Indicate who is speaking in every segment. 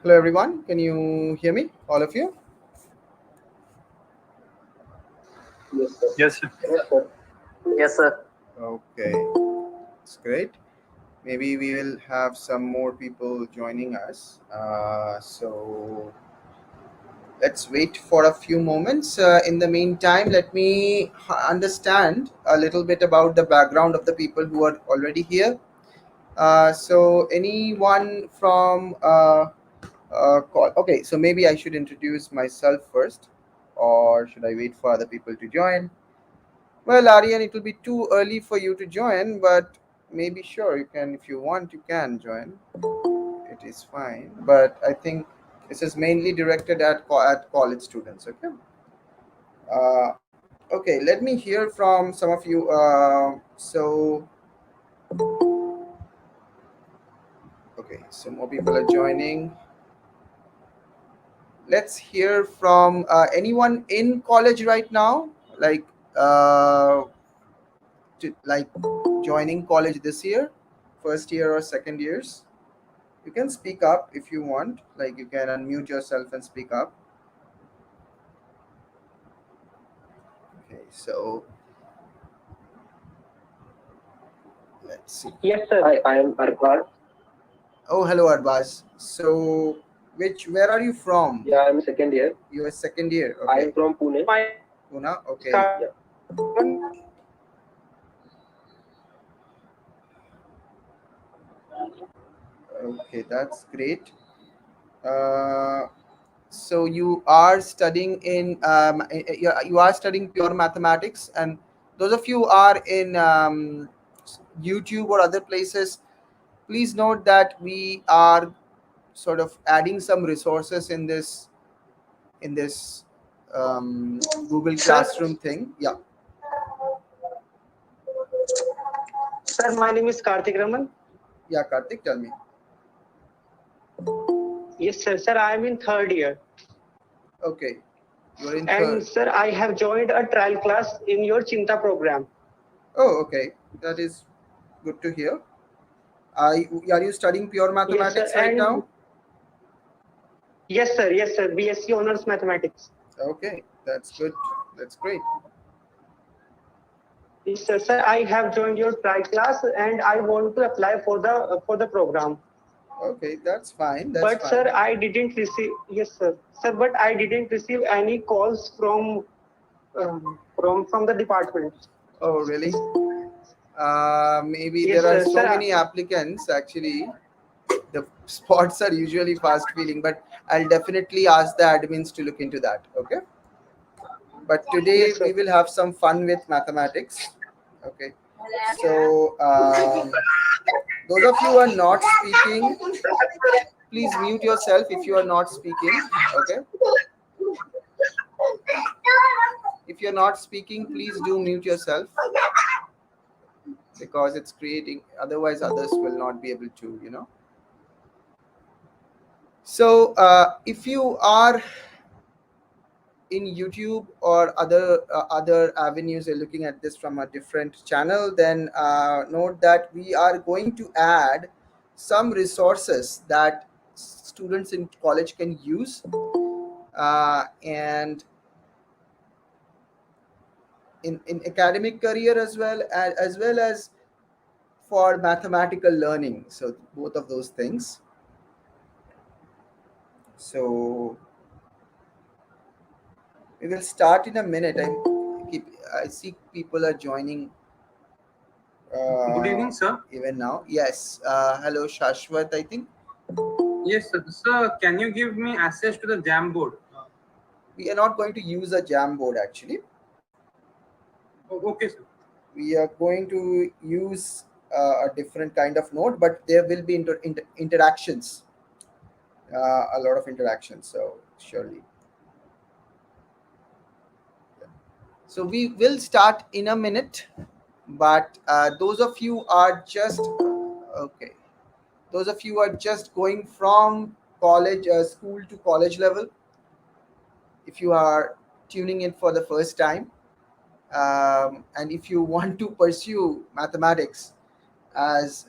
Speaker 1: Hello, everyone. Can you hear me, all of you?
Speaker 2: Yes, sir.
Speaker 3: Yes, sir.
Speaker 2: Yes, sir.
Speaker 4: Yes, sir.
Speaker 1: Okay, it's great. Maybe we will have some more people joining us. So let's wait for a few moments. In the meantime, let me understand a little bit about the background of the people who are already here. So anyone from call? Okay, so maybe I should introduce myself first, or should I wait for other people to join? Well, Aryan, it will be too early for you to join, but maybe sure you can, if you want, you can join. It is fine, but I think this is mainly directed at at college students. Okay. Uh, okay. Let me hear from some of you. Okay, so more people are joining. Let's hear from anyone in college right now, like uh, like joining college this year, first year or second years. You can speak up if you want, like you can unmute yourself and speak up. Okay, so let's see.
Speaker 2: Yes, sir. Hi, I am Arfan.
Speaker 1: Oh, hello, Arbaz. So where are you from?
Speaker 2: Yeah, I'm second year.
Speaker 1: You're second year.
Speaker 2: I
Speaker 1: Okay.
Speaker 2: am from Pune.
Speaker 1: Pune. Okay.
Speaker 2: Yeah.
Speaker 1: Okay, that's great. uh, so you are studying in you are studying pure mathematics, and those of you who are in YouTube or other places, please note that we are sort of adding some resources in this Google
Speaker 4: Sir,
Speaker 1: Classroom thing. Yeah,
Speaker 4: sir, my name is Karthik Raman.
Speaker 1: yeah, Karthik, tell me.
Speaker 4: Yes, sir. Sir, I am in third year.
Speaker 1: Okay, you're in
Speaker 4: And
Speaker 1: third.
Speaker 4: sir, I have joined a trial class in your Cheenta program.
Speaker 1: Oh, okay, that is good to hear. Are you studying pure
Speaker 4: Yes, sir.
Speaker 1: mathematics right
Speaker 4: And
Speaker 1: now?
Speaker 4: yes, sir. Yes, sir. BSc Honors Mathematics.
Speaker 1: Okay, that's good. That's great.
Speaker 4: Yes, sir. Sir, I have joined your trial class and I want to apply for the program.
Speaker 1: Okay, that's fine. That's
Speaker 4: But sir,
Speaker 1: fine.
Speaker 4: I didn't receive. Yes, sir. Sir, but I didn't receive any calls from the department.
Speaker 1: Oh, really? Maybe there
Speaker 4: Yes,
Speaker 1: are
Speaker 4: sir.
Speaker 1: so
Speaker 4: Sir,
Speaker 1: many applicants actually. The spots are usually fast filling, but I'll definitely ask the admins to look into that. Okay. But today
Speaker 4: yes,
Speaker 1: we
Speaker 4: sir.
Speaker 1: will have some fun with mathematics. Okay. So, those of you who are not speaking, please mute yourself if you are not speaking. Okay. If you're not speaking, please do mute yourself because it's creating, otherwise, others will not be able to. So, if you are in YouTube or other avenues, you're looking at this from a different channel, then note that we are going to add some resources that students in college can use, and in academic career as well as for mathematical learning. So both of those things. So we will start in a minute. I see people are joining
Speaker 3: Good
Speaker 1: uh,
Speaker 3: evening, sir.
Speaker 1: even now. Yes. Hello, Shashwat, I think.
Speaker 3: Yes, sir. Sir, can you give me access to the Jamboard?
Speaker 1: We are not going to use a Jamboard actually.
Speaker 3: Okay, sir.
Speaker 1: We are going to use a different kind of node, but there will be interactions, a lot of interactions. So, surely. So, we will start in a minute, but those of you are just okay. Those of you are just going from college, school to college level. If you are tuning in for the first time, and if you want to pursue mathematics as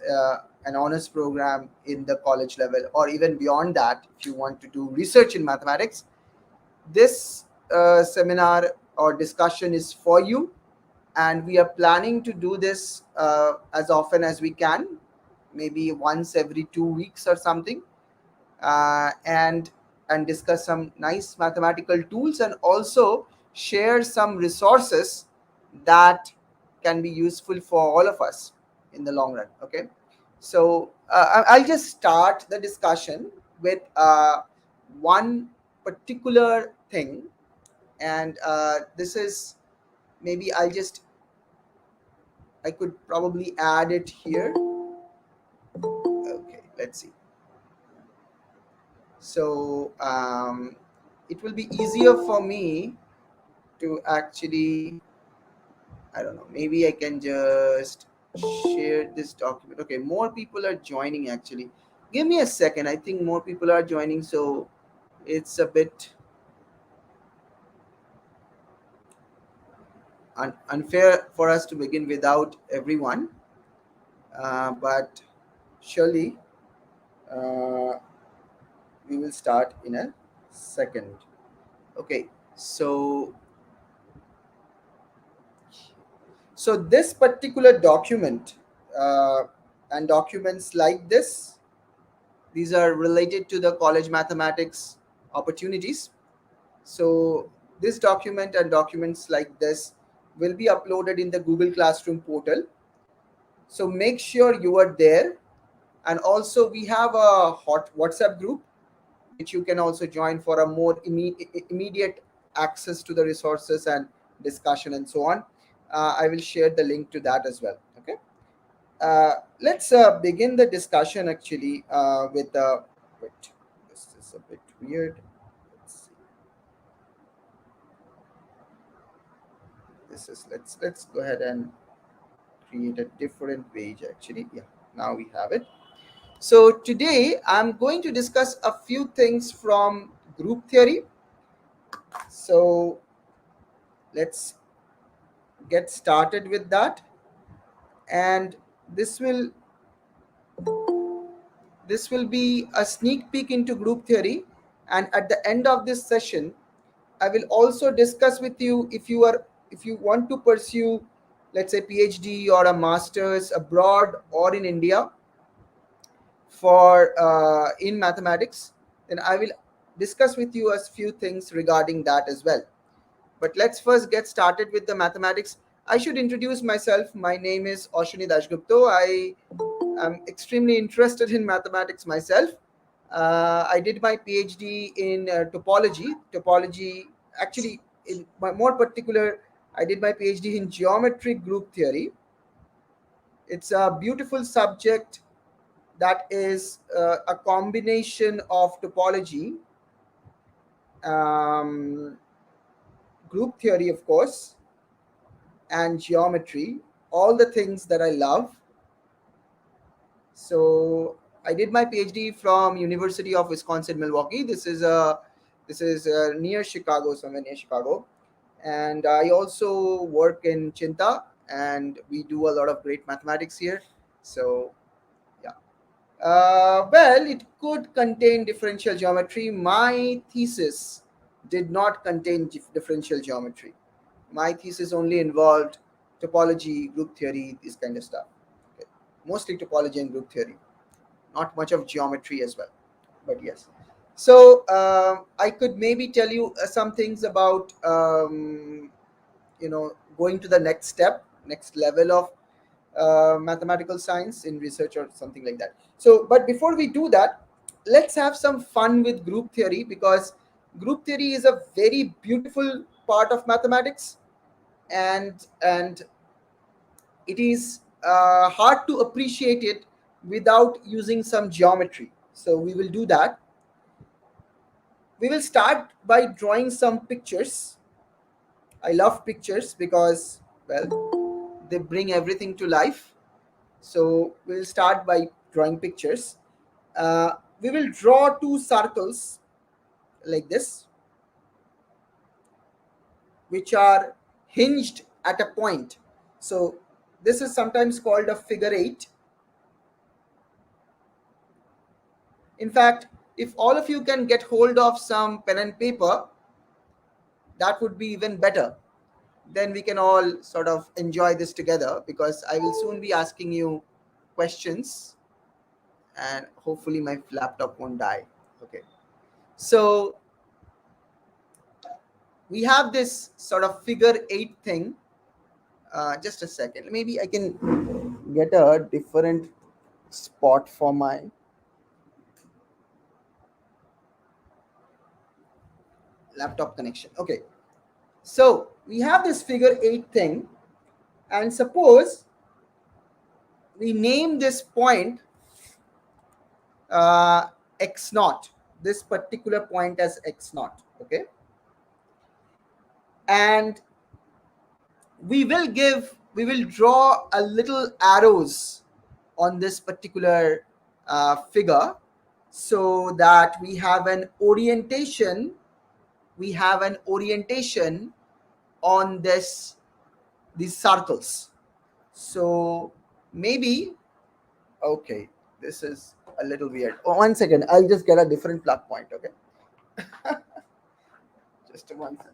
Speaker 1: an honors program in the college level, or even beyond that, if you want to do research in mathematics, this seminar or discussion is for you. And we are planning to do this as often as we can, maybe once every 2 weeks or something, and discuss some nice mathematical tools, and also share some resources that can be useful for all of us in the long run. Okay, so I'll just start the discussion with one particular thing, and this is, maybe I could probably add it here. Okay, let's see. So it will be easier for me to actually, I don't know, maybe I can just share this document. Okay, more people are joining actually. Give me a second. I think more people are joining, so it's a bit unfair for us to begin without everyone. But surely uh, we will start in a second. Okay, so this particular document, uh, and documents like this, these are related to the college mathematics opportunities. So this document and documents like this will be uploaded in the Google Classroom portal. So make sure you are there. And also we have a hot WhatsApp group which you can also join for a more immediate access to the resources and discussion and so on. I will share the link to that as well. Okay. Let's begin the discussion actually with the. Wait, this is a bit weird. Let's see. Let's go ahead and create a different page actually. Yeah, now we have it. So today I'm going to discuss a few things from group theory. So let's get started with that. And this will be a sneak peek into group theory. And at the end of this session, I will also discuss with you, if you want to pursue, let's say, PhD or a master's abroad or in India for in mathematics, then I will discuss with you a few things regarding that as well. But let's first get started with the mathematics. I should introduce myself. My name is Ashwini Dashgupta. I am extremely interested in mathematics myself. I did my PhD in topology. Topology, actually, in my more particular, I did my PhD in geometric group theory. It's a beautiful subject that is a combination of topology, um, group theory, of course, and geometry, all the things that I love. So I did my PhD from University of Wisconsin Milwaukee. This is near Chicago, somewhere near Chicago, and I also work in Cheenta, and we do a lot of great mathematics here. So yeah, well, it could contain differential geometry. My thesis did not contain differential geometry. My thesis only involved topology, group theory, this kind of stuff. Okay. Mostly topology and group theory, not much of geometry as well. But yes. So I could maybe tell you some things about going to the next step, next level of mathematical science in research or something like that. So, but before we do that, let's have some fun with group theory, because group theory is a very beautiful part of mathematics, and it is hard to appreciate it without using some geometry. So we will do that. We will start by drawing some pictures. I love pictures because, well, they bring everything to life. So we'll start by drawing pictures. We will draw two circles like this, which are hinged at a point. So this is sometimes called a figure eight. In fact, if all of you can get hold of some pen and paper, that would be even better. Then we can all sort of enjoy this together, because I will soon be asking you questions, and hopefully my laptop won't die. Okay. So we have this sort of figure 8 thing. Just a second. Maybe I can get a different spot for my laptop connection. Okay. So we have this figure 8 thing, and suppose we name this point x naught, this particular point as x naught. Okay. And we will draw a little arrows on this particular figure, so that we have an orientation on these circles. So maybe, okay, this is a little weird. Oh, 1 second, I'll just get a different plug point. Okay. Just a 1 second.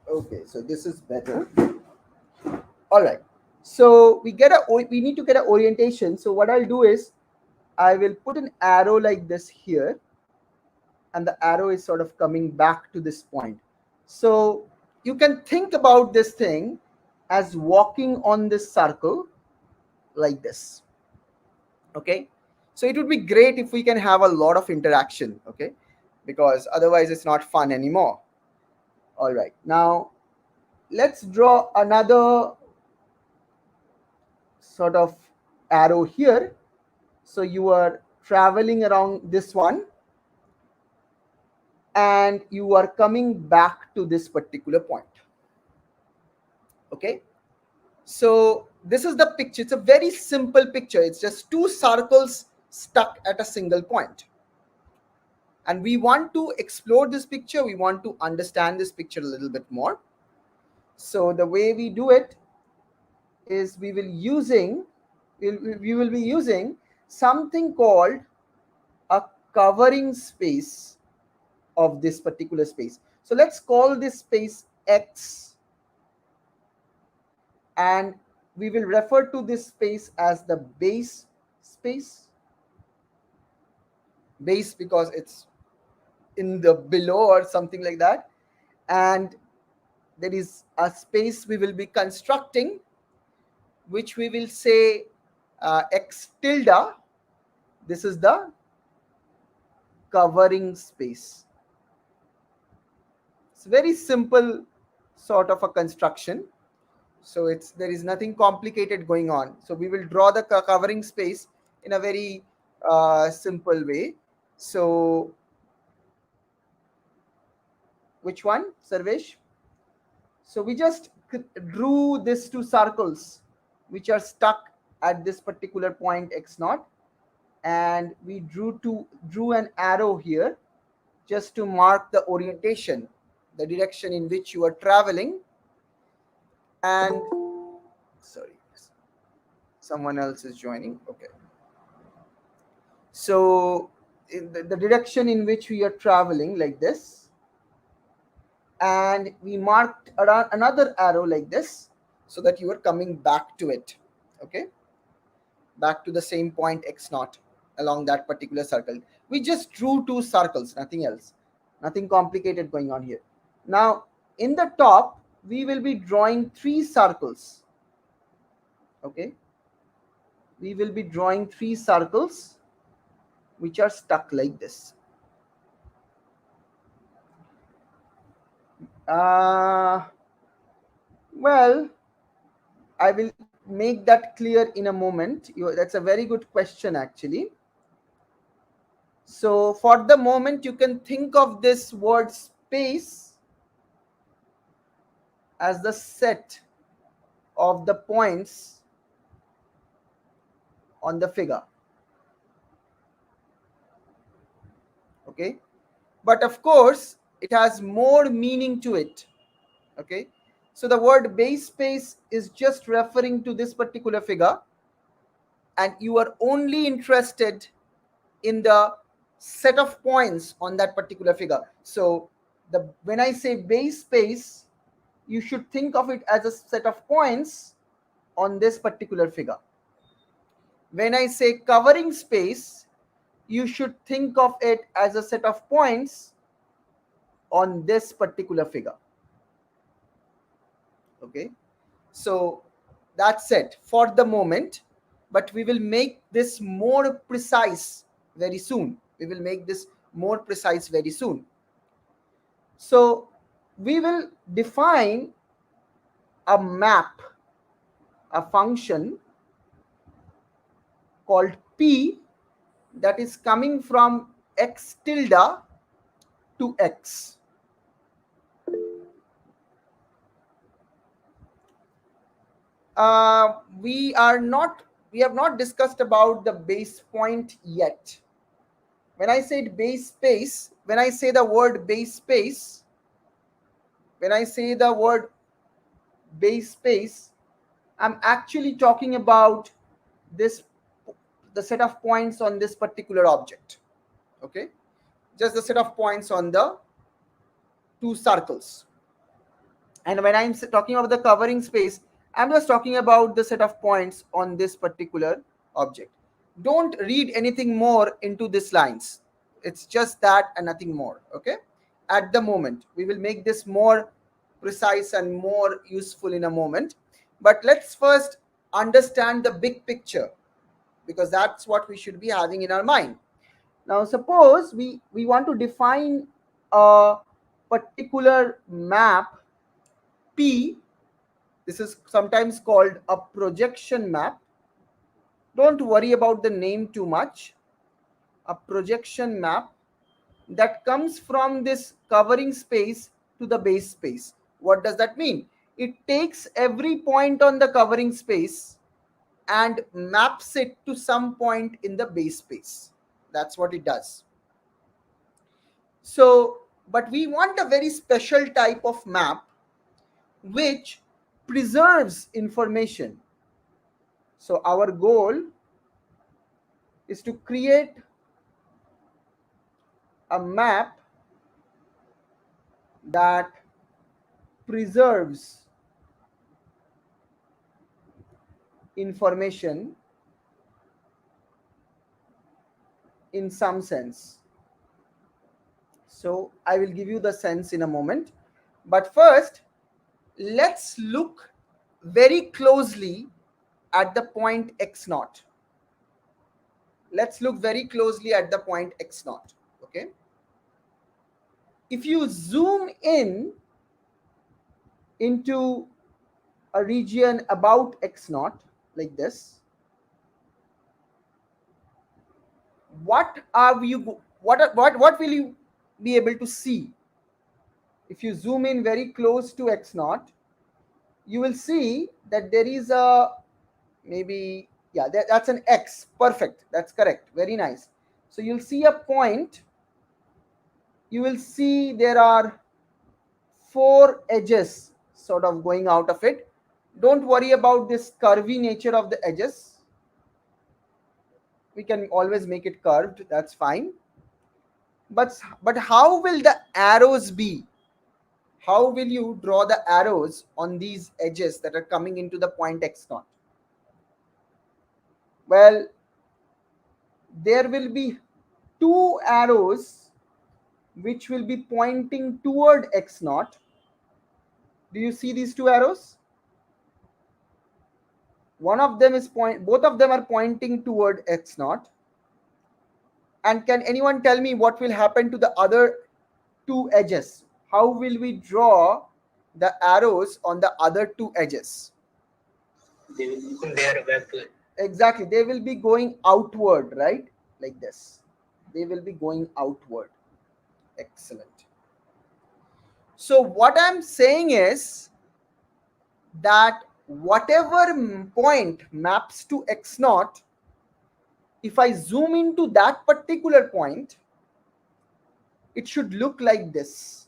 Speaker 1: Okay, so this is better. All right. So we need to get an orientation. So what I'll do is I will put an arrow like this here, and the arrow is sort of coming back to this point. So you can think about this thing as walking on this circle like this. Okay. So it would be great if we can have a lot of interaction. Okay. Because otherwise it's not fun anymore. All right. Now let's draw another sort of arrow here. So you are traveling around this one, and you are coming back to this particular point. Okay. So this is the picture. It's a very simple picture. It's just two circles stuck at a single point. And we want to explore this picture. We want to understand this picture a little bit more. So the way we do it is we will be using something called a covering space of this particular space. So let's call this space X, and we will refer to this space as the base space. Base because it's in the below or something like that. And there is a space we will be constructing, which we will say X tilde. This is the covering space. It's very simple sort of a construction. So there is nothing complicated going on. So we will draw the covering space in a very simple way. So which one, Sarvesh? So we just drew these two circles which are stuck at this particular point x naught, and we drew an arrow here just to mark the orientation, the direction in which you are traveling. And sorry, someone else is joining. Okay. So in the direction in which we are traveling like this, and we marked around another arrow like this, so that you are coming back to it. Okay, back to the same point x naught along that particular circle. We just drew two circles, nothing else, nothing complicated going on here. Now in the top we will be drawing three circles. Okay, we will be drawing three circles which are stuck like this. Well, I will make that clear in a moment. That's a very good question actually. So for the moment, you can think of this word space as the set of the points on the figure. Okay, but of course it has more meaning to it. Okay, So the word base space is just referring to this particular figure, and you are only interested in the set of points on that particular figure. So when I say base space, you should think of it as a set of points on this particular figure. When I say covering space, you should think of it as a set of points on this particular figure. Okay, so that's it for the moment, but we will make this more precise very soon. We will make this more precise very soon. So we will define a map, a function called P that is coming from x tilde to x. We have not discussed about the base point yet. When I said base space, when I say the word base space, I'm actually talking about the set of points on this particular object. Okay, just the set of points on the two circles. And when I'm talking about the covering space, I'm just talking about the set of points on this particular object. Don't read anything more into these lines. It's just that and nothing more. Okay, at the moment we will make this more precise and more useful in a moment, but let's first understand the big picture, because that's what we should be having in our mind. Now suppose we want to define a particular map P. This is sometimes called a projection map. Don't worry about the name too much. A projection map that comes from this covering space to the base space. What does that mean? It takes every point on the covering space and maps it to some point in the base space. That's what it does. So, but we want a very special type of map which preserves information. So our goal is to create a map that preserves information in some sense. So I will give you the sense in a moment, but first let's look very closely at the point x naught. Let's look very closely at the point x naught. Okay, if you zoom into a region about x naught like this, what will you be able to see? If you zoom in very close to x naught, you will see that there is a maybe, yeah, that's an x. Perfect, that's correct, very nice. So you'll see a point. You will see there are 4 edges sort of going out of it. Don't worry about this curvy nature of the edges. We can always make it curved, that's fine. But how will the arrows be? How will you draw the arrows on these edges that are coming into the point x naught? Well, there will be 2 arrows which will be pointing toward x naught. Do you see these 2 arrows? Both of them are pointing toward x naught. And can anyone tell me what will happen to the other 2 edges? How will we draw the arrows on the other 2 edges?
Speaker 2: They will be there backward.
Speaker 1: Exactly, they will be going outward, right? Like this. They will be going outward. Excellent. So what I'm saying is that whatever point maps to x naught, if I zoom into that particular point, it should look like this.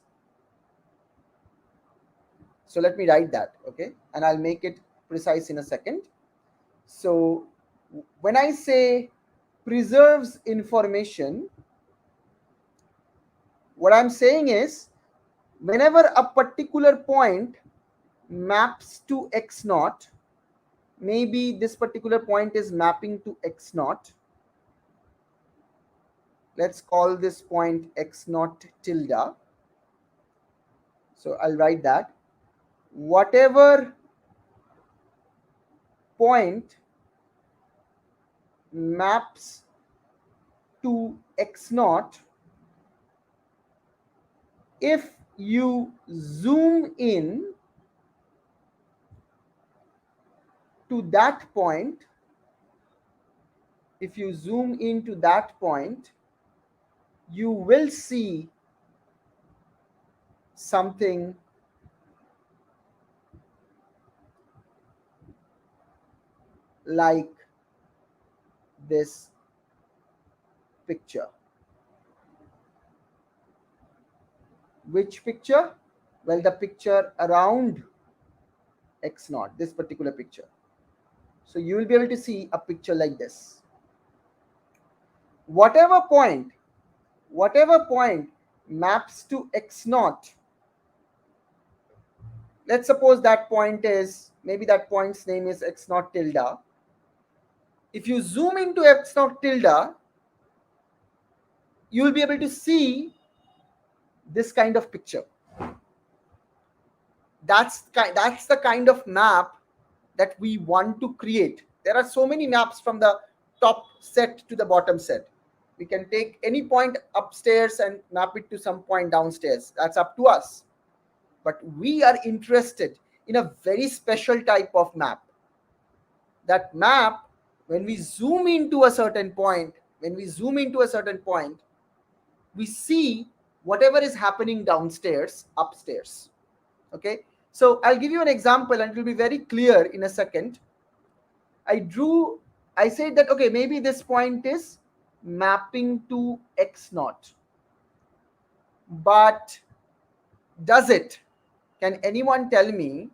Speaker 1: So let me write that, okay, and I'll make it precise in a second. So when I say preserves information, what I'm saying is whenever a particular point maps to x naught, maybe this particular point is mapping to x naught. Let's call this point x naught tilde. So I'll write that. Whatever point maps to x naught, if you zoom in to that point, if you zoom into that point, you will see something like this picture. Which picture? Well, the picture around x naught, this particular picture. So you will be able to see a picture like this. Whatever point maps to x naught, let's suppose that point is, maybe that point's name is x naught tilde. If you zoom into x naught tilde, you will be able to see this kind of picture. That's the kind of map that we want to create. There are so many maps from the top set to the bottom set. We can take any point upstairs and map it to some point downstairs. That's up to us. But we are interested in a very special type of map. That map, when we zoom into a certain point, we see whatever is happening downstairs, upstairs. Okay, so I'll give you an example and it will be very clear in a second. I said that, okay, maybe this point is mapping to x naught. But does it? Can anyone tell me,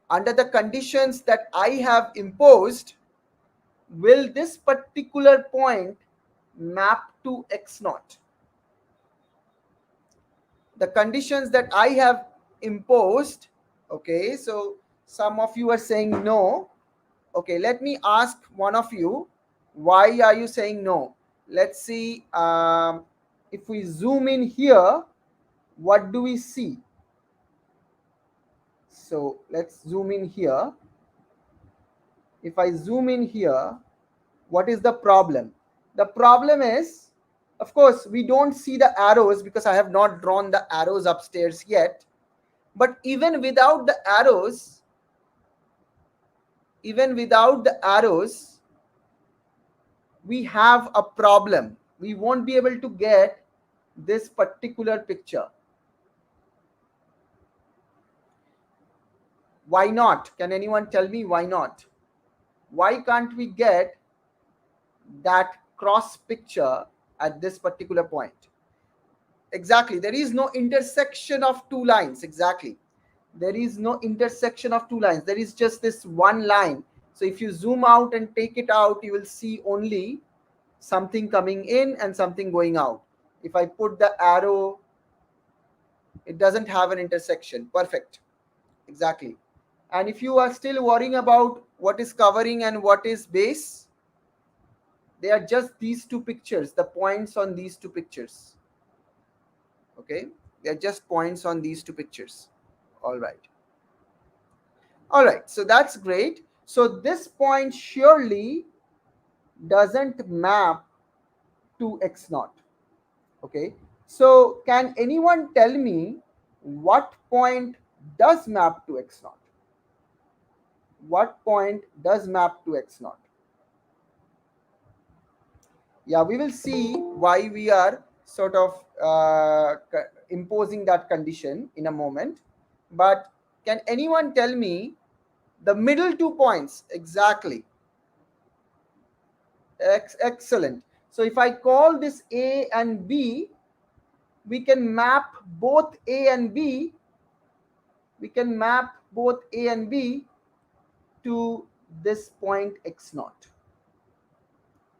Speaker 1: under the conditions that I have imposed, will this particular point map to x naught? The conditions that I have imposed, okay, so some of you are saying no. Okay, let me ask one of you, why are you saying no? Let's see, if we zoom in here, what do we see? So let's zoom in here. If I zoom in here, what is the problem? The problem is, of course, we don't see the arrows because I have not drawn the arrows upstairs yet. But even without the arrows, we have a problem. We won't be able to get this particular picture. Why not? Can anyone tell me why not? Why can't we get that cross picture at this particular point? Exactly. There is no intersection of two lines. Exactly. There is no intersection of two lines. There is just this one line. So if you zoom out and take it out, you will see only something coming in and something going out. If I put the arrow, it doesn't have an intersection. Perfect. Exactly. And if you are still worrying about what is covering and what is base, they are just these two pictures, the points on these two pictures. Okay, they are just points on these two pictures. All right, so that's great. So this point surely doesn't map to x naught. Okay, so can anyone tell me what point does map to x naught? What point does map to x naught? Yeah, we will see why we are sort of imposing that condition in a moment. But can anyone tell me the middle 2 points? Exactly. Excellent. So if I call this A and B, we can map both A and B. We can map both A and B to this point x naught.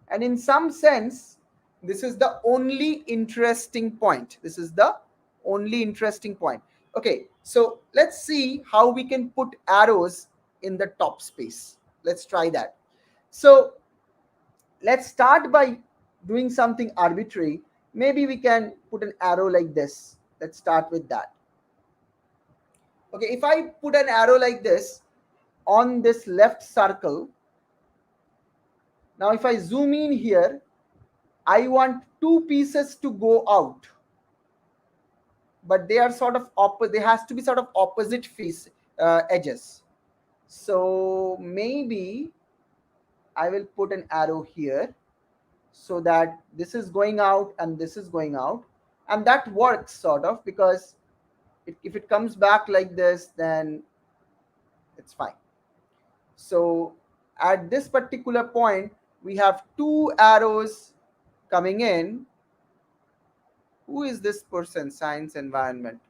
Speaker 1: And in some sense, this is the only interesting point. This is the only interesting point. Okay, so let's see how we can put arrows in the top space. Let's try that. So let's start by doing something arbitrary. Maybe we can put an arrow like this. Let's start with that. Okay, if I put an arrow like this on this left circle, now if I zoom in here, I want two pieces to go out, but they are sort of opposite. They has to be sort of opposite face edges. So maybe I will put an arrow here so that this is going out and this is going out, and that works sort of, because if it comes back like this, then it's fine. So at this particular point, we have two arrows coming in. Who is this person? Science environment.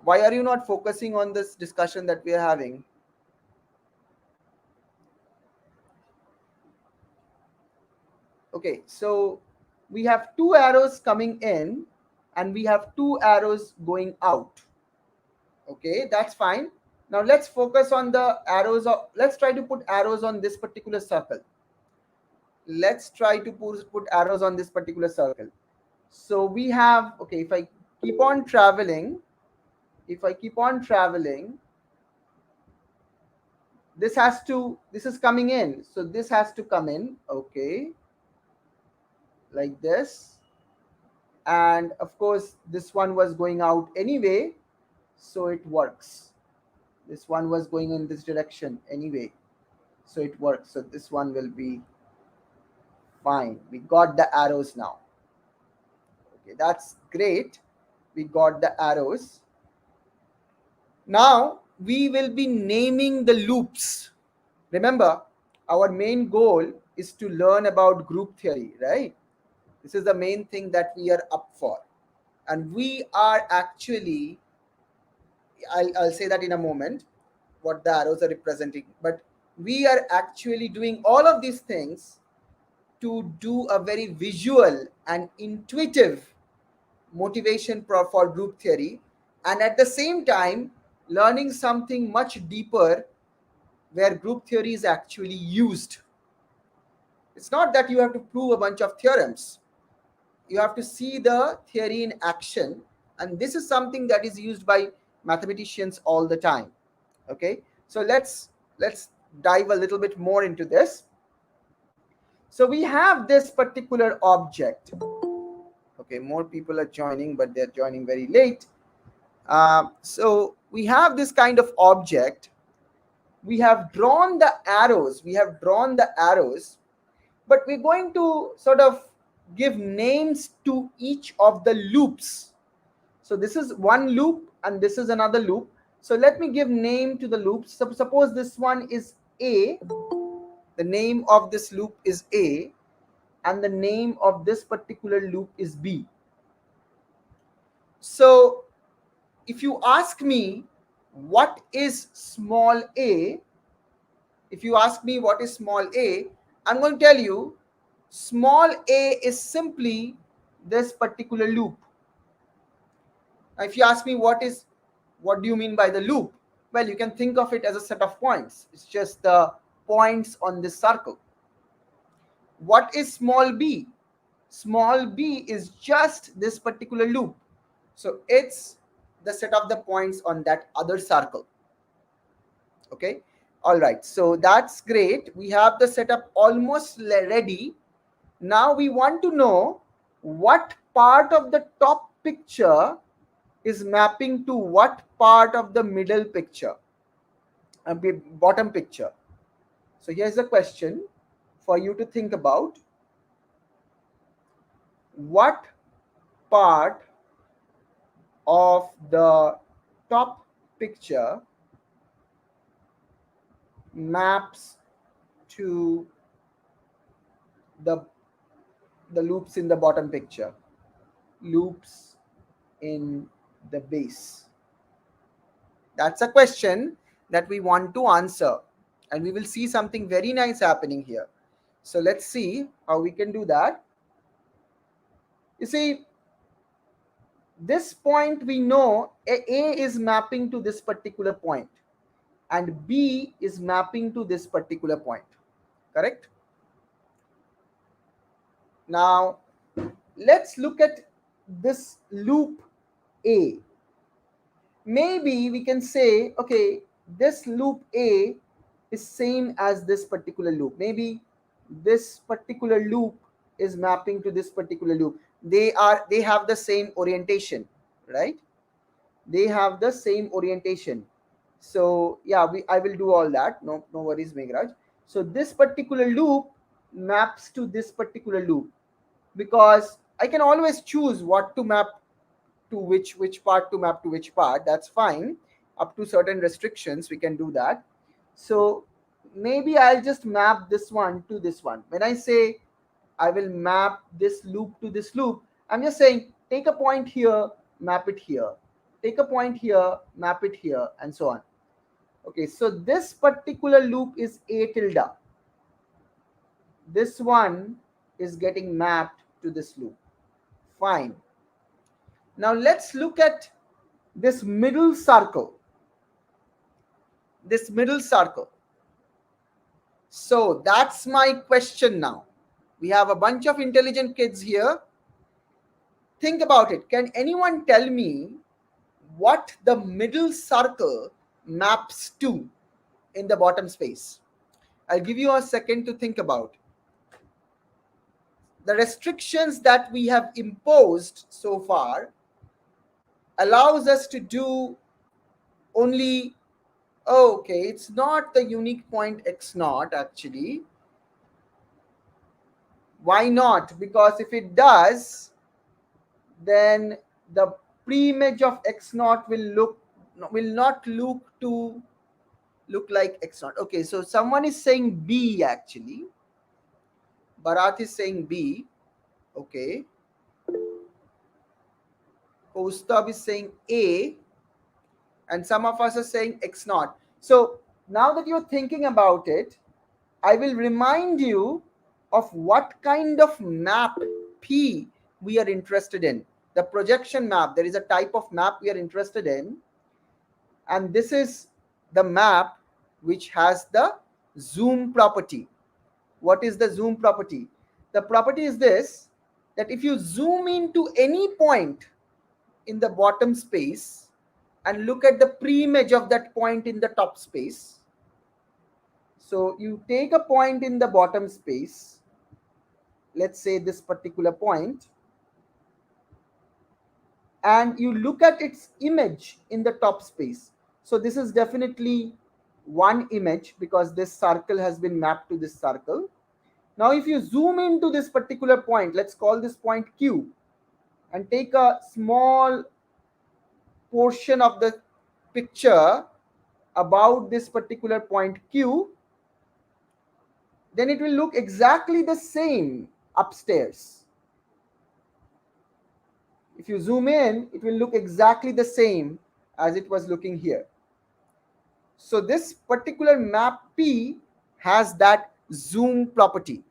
Speaker 1: Why are you not focusing on this discussion that we are having? Okay, so we have two arrows coming in and we have two arrows going out. Okay, that's fine. Now let's focus on the arrows of, let's try to put arrows on this particular circle. Let's try to put arrows on this particular circle. So we have, okay, if I keep on traveling, this is coming in, so this has to come in, okay, like this. And of course this one was going out anyway, so it works. This one was going in this direction anyway, so it works. So this one will be fine. We got the arrows now. Okay, that's great. We got the arrows. Now we will be naming the loops. Remember, our main goal is to learn about group theory, right? This is the main thing that we are up for. And we are actually, I'll say that in a moment, what the arrows are representing. But we are actually doing all of these things to do a very visual and intuitive motivation for group theory, and at the same time learning something much deeper where group theory is actually used. It's not that you have to prove a bunch of theorems. You have to see the theory in action, and this is something that is used by mathematicians all the time. Okay, so let's dive a little bit more into this. So we have this particular object. Okay, more people are joining, but they're joining very late. So we have this kind of object. We have drawn the arrows. But we're going to sort of give names to each of the loops. So this is one loop and this is another loop. So let me give name to the loops. So suppose this one is A. The name of this loop is A, and the name of this particular loop is B. So if you ask me what is small a, I'm going to tell you small a is simply this particular loop. Now, if you ask me what do you mean by the loop? Well, you can think of it as a set of points. It's just the points on this circle. What is small b? Small b is just this particular loop. So it's the set of the points on that other circle. Okay, all right, so that's great. We have the setup almost ready. Now we want to know what part of the top picture is mapping to what part of the middle picture and bottom picture. So here's a question for you to think about. What part of the top picture maps to the loops in the bottom picture, loops in the base? That's a question that we want to answer, and we will see something very nice happening here. So let's see how we can do that. You see, this point we know A is mapping to this particular point and B is mapping to this particular point. Correct? Now, let's look at this loop A. Maybe we can say, okay, this loop A is same as this particular loop. Maybe this particular loop is mapping to this particular loop. They have the same orientation, right? They have the same orientation. So yeah, I will do all that. No worries, Meghraj. So this particular loop maps to this particular loop, because I can always choose what to map to which part to map to which part. That's fine. Up to certain restrictions we can do that. So maybe I'll just map this one to this one. When I say I will map this loop to this loop, I'm just saying take a point here, map it here, take a point here, map it here, and so on. Okay, so this particular loop is A tilde. This one is getting mapped to this loop. Fine. Now let's look at this middle circle. This middle circle. So that's my question now. We have a bunch of intelligent kids here. Think about it. Can anyone tell me what the middle circle maps to in the bottom space? I'll give you a second to think about. The restrictions that we have imposed so far allows us to do only, okay, it's not the unique point x naught actually. Why not? Because if it does, then the preimage of x naught will not look like x naught. Okay, so someone is saying B actually. Bharat is saying B. Okay. Kaustubh is saying A. And some of us are saying x naught. So now that you're thinking about it, I will remind you of what kind of map P we are interested in. The projection map. There is a type of map we are interested in. And this is the map which has the zoom property. What is the zoom property? The property is this, that if you zoom into any point in the bottom space and look at the preimage of that point in the top space. So you take a point in the bottom space, let's say this particular point, and you look at its image in the top space. So this is definitely one image because this circle has been mapped to this circle. Now if you zoom into this particular point, let's call this point Q, and take a small portion of the picture about this particular point Q, then it will look exactly the same upstairs. If you zoom in, it will look exactly the same as it was looking here. So this particular map P has that zoom property,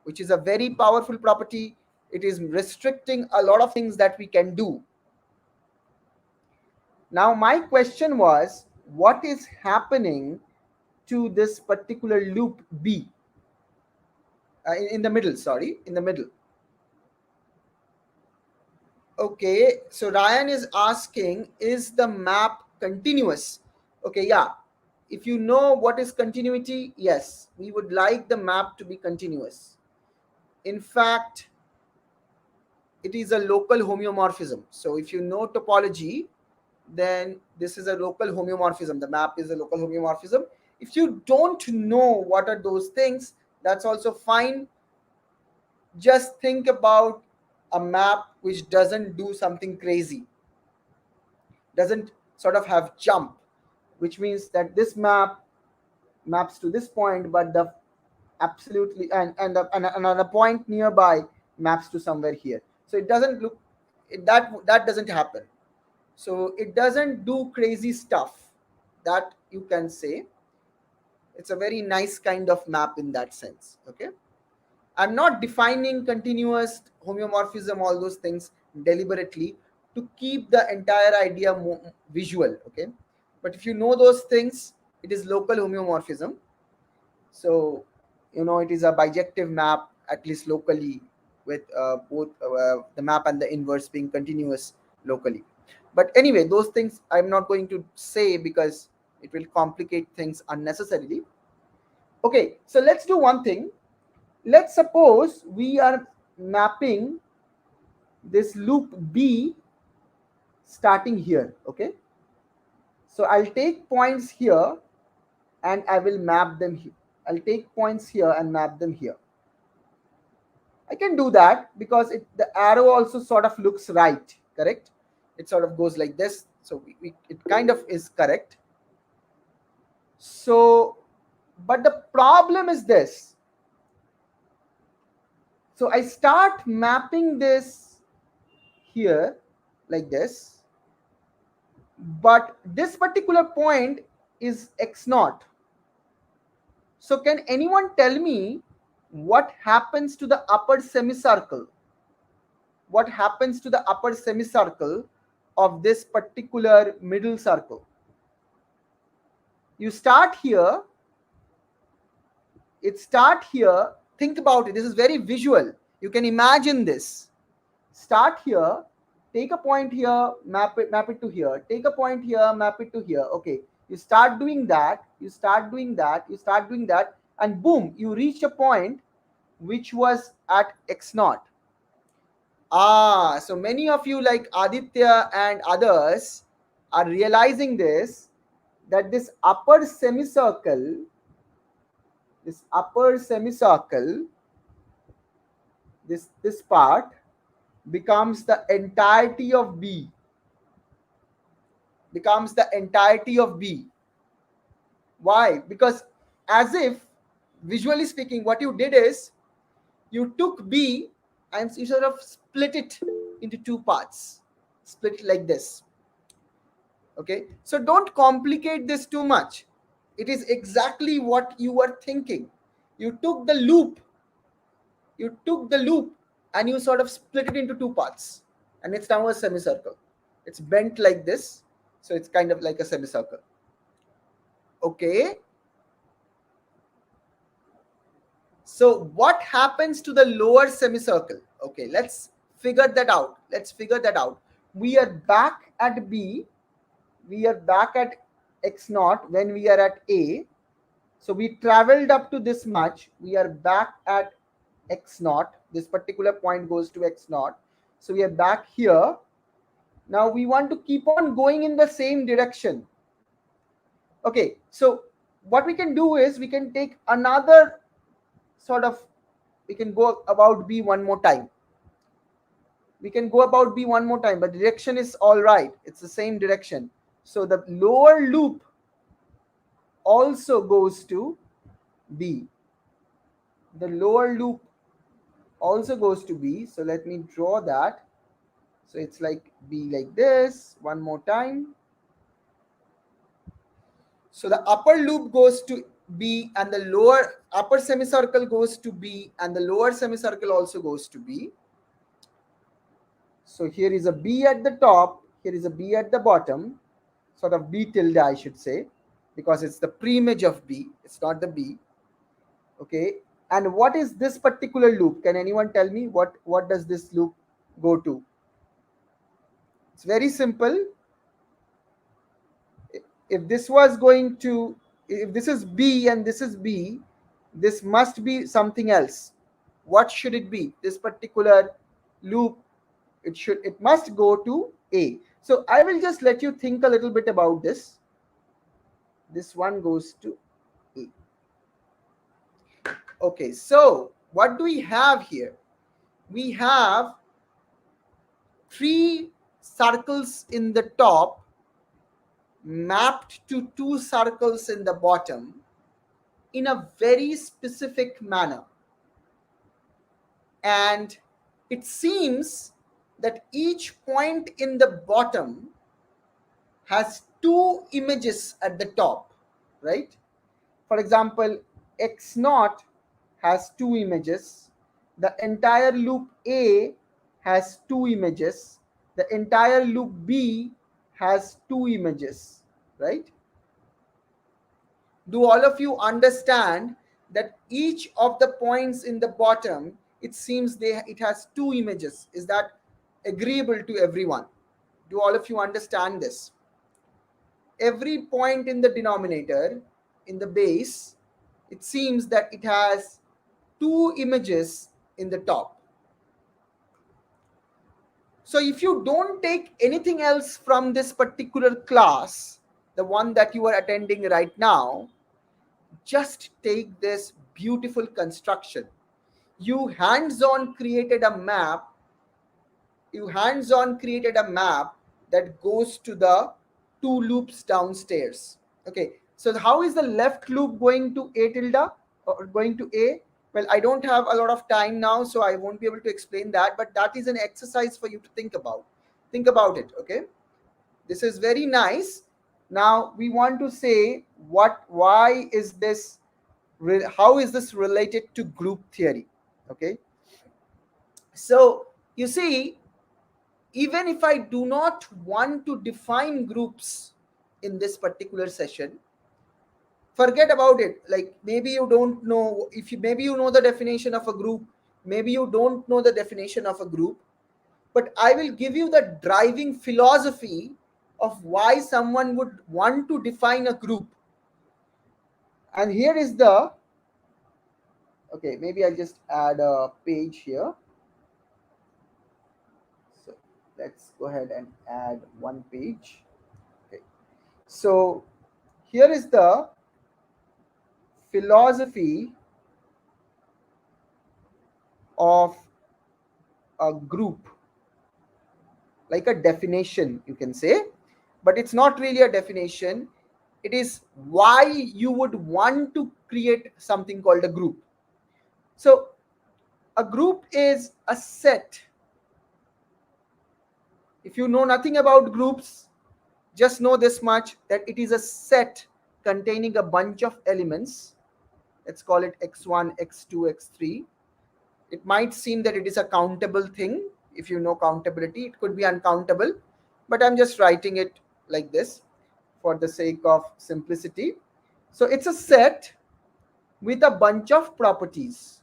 Speaker 1: which is a very powerful property. It is restricting a lot of things that we can do. Now my question was, what is happening to this particular loop B? In the middle, sorry, in the middle. Okay, so Ryan is asking, is the map continuous? Okay, yeah. If you know what is continuity, yes, we would like the map to be continuous. In fact, it is a local homeomorphism. So if you know topology, then this is a local homeomorphism. The map is a local homeomorphism. If you don't know what are those things, that's also fine. Just think about a map which doesn't do something crazy, doesn't sort of have jump, which means that this map maps to this point, but the absolutely and another point nearby maps to somewhere here. So it doesn't look, that doesn't happen. So it doesn't do crazy stuff. that you can say. It's a very nice kind of map in that sense. Okay, I'm not defining continuous homeomorphism, all those things deliberately to keep the entire idea visual. Okay, but if you know those things, it is local homeomorphism. So, it is a bijective map, at least locally, with both the map and the inverse being continuous locally. But anyway, those things I'm not going to say because it will complicate things unnecessarily. Okay, so let's do one thing. Let's suppose we are mapping this loop B starting here. Okay, so I'll take points here and I will map them here. I'll take points here and map them here. I can do that because the arrow also sort of looks right, correct? It sort of goes like this. So it kind of is correct. So, but the problem is this. So I start mapping this here like this, but this particular point is x naught. So can anyone tell me what happens to the upper semicircle? What happens to the upper semicircle of this particular middle circle? You start here, think about it. This is very visual. You can imagine this. Start here, take a point here, map it to here, take a point here, map it to here. Okay, you start doing that, and boom, you reach a point which was at x naught. So many of you, like Aditya and others, are realizing this, that this upper semicircle, this part becomes the entirety of B. Why? Because as if, visually speaking, what you did is you took B and you sort of split it into two parts. Split it like this. Okay, so don't complicate this too much. It is exactly what you were thinking. You took the loop and you sort of split it into two parts, and it's now a semicircle. It's bent like this, so it's kind of like a semicircle. Okay, so what happens to the lower semicircle? Okay, let's figure that out. We are back at B. We are back at x naught when we are at A. So we traveled up to this much. We are back at x naught. This particular point goes to x naught. So we are back here. Now we want to keep on going in the same direction. Okay, so what we can do is we can take another we can go about B one more time. But the direction is all right. It's the same direction. So the lower loop also goes to B. So let me draw that. So it's like B like this. One more time. So the upper loop goes to B and the lower upper semicircle goes to B and the lower semicircle also goes to B. So here is a B at the top, here is a B at the bottom, sort of B tilde I should say, because it's the preimage of B, it's not the B. Okay, and what is this particular loop? Can anyone tell me what does this loop go to? It's very simple. If this is B and this is B, this must be something else. What should it be? This particular loop, it must go to A. So I will just let you think a little bit about this. This one goes to A. Okay, so what do we have here? We have 3 circles in the top mapped to 2 circles in the bottom in a very specific manner. And it seems that each point in the bottom has two images at the top, right? For example, x naught has two images, the entire loop A has two images, the entire loop B has two images, right? Do all of you understand that each of the points in the bottom, it seems it has two images? Is that agreeable to everyone? Do all of you understand this? Every point in the denominator, in the base, it seems that it has two images in the top. So if you don't take anything else from this particular class, the one that you are attending right now, just take this beautiful construction. You hands-on created a map. You hands-on created a map that goes to the two loops downstairs. Okay, so how is the left loop going to A tilde or going to A? Well, I don't have a lot of time now, so I won't be able to explain that, but that is an exercise for you to think about. Think about it, okay? This is very nice. Now we want to say why is this, how is this related to group theory? Okay, so you see, even if I do not want to define groups in this particular session, forget about it. Like, maybe you don't know, if you, maybe you know the definition of a group, maybe you don't know the definition of a group, but I will give you the driving philosophy of why someone would want to define a group. And here is the, okay, maybe I'll just add a page here. So let's go ahead and add one page. Okay, so here is the philosophy of a group, like a definition, you can say, but it's not really a definition. It is why you would want to create something called a group. So a group is a set. If you know nothing about groups, just know this much, that it is a set containing a bunch of elements. Let's call it x1, x2, x3. It might seem that it is a countable thing. If you know countability, it could be uncountable, but I'm just writing it like this for the sake of simplicity. So it's a set with a bunch of properties.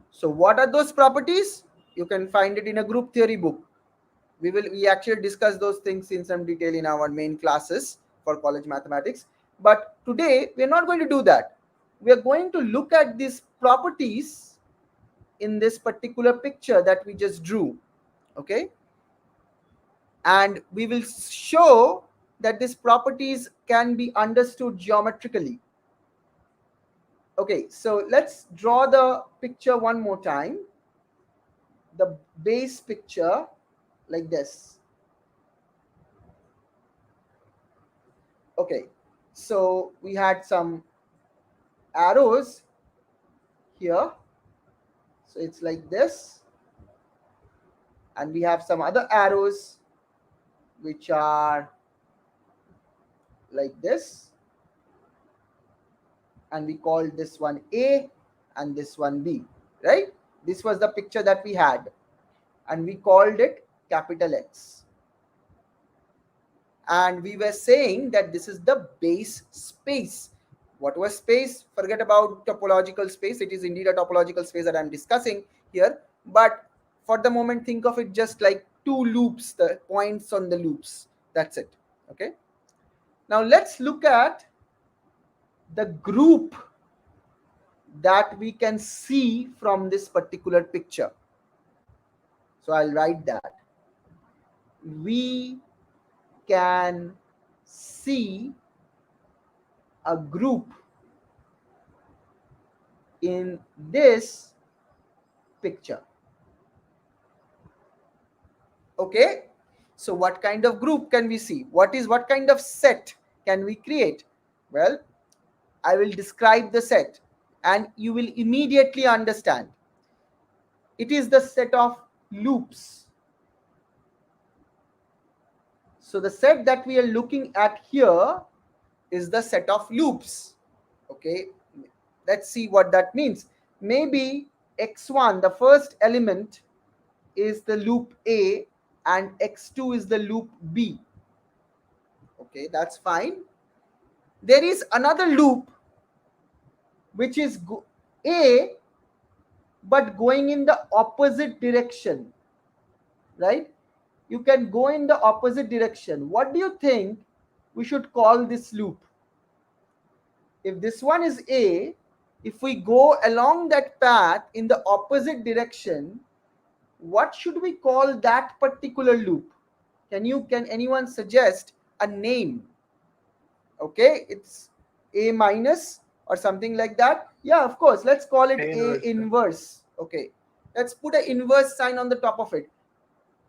Speaker 1: So what are those properties? You can find it in a group theory book. We actually discuss those things in some detail in our main classes for college mathematics. But today we are not going to do that. We are going to look at these properties in this particular picture that we just drew. Okay, and we will show that these properties can be understood geometrically. Okay, so let's draw the picture one more time. The base picture like this. Okay, so we had some arrows here, so it's like this, and we have some other arrows which are like this, and we called this one A and this one B, right? This was the picture that we had, and we called it capital X. And we were saying that this is the base space. What was space? Forget about topological space. It is indeed a topological space that I'm discussing here. But for the moment, think of it just like two loops, the points on the loops. That's it. Okay. Now let's look at the group that we can see from this particular picture. So I'll write that. We can see a group in this picture. Okay, so what kind of group can we see? What kind of set can we create? Well, I will describe the set and you will immediately understand. It is the set of loops. So the set that we are looking at here is the set of loops. Okay, let's see what that means. Maybe x1, the first element, is the loop A and x2 is the loop B. Okay, that's fine. There is another loop which is A but going in the opposite direction, right? You can go in the opposite direction. What do you think we should call this loop? If this one is A, if we go along that path in the opposite direction, what should we call that particular loop? Can anyone suggest a name? Okay, it's A minus or something like that. Yeah, of course, let's call it A
Speaker 2: Inverse.
Speaker 1: inverse. Okay, let's put an inverse sign on the top of it.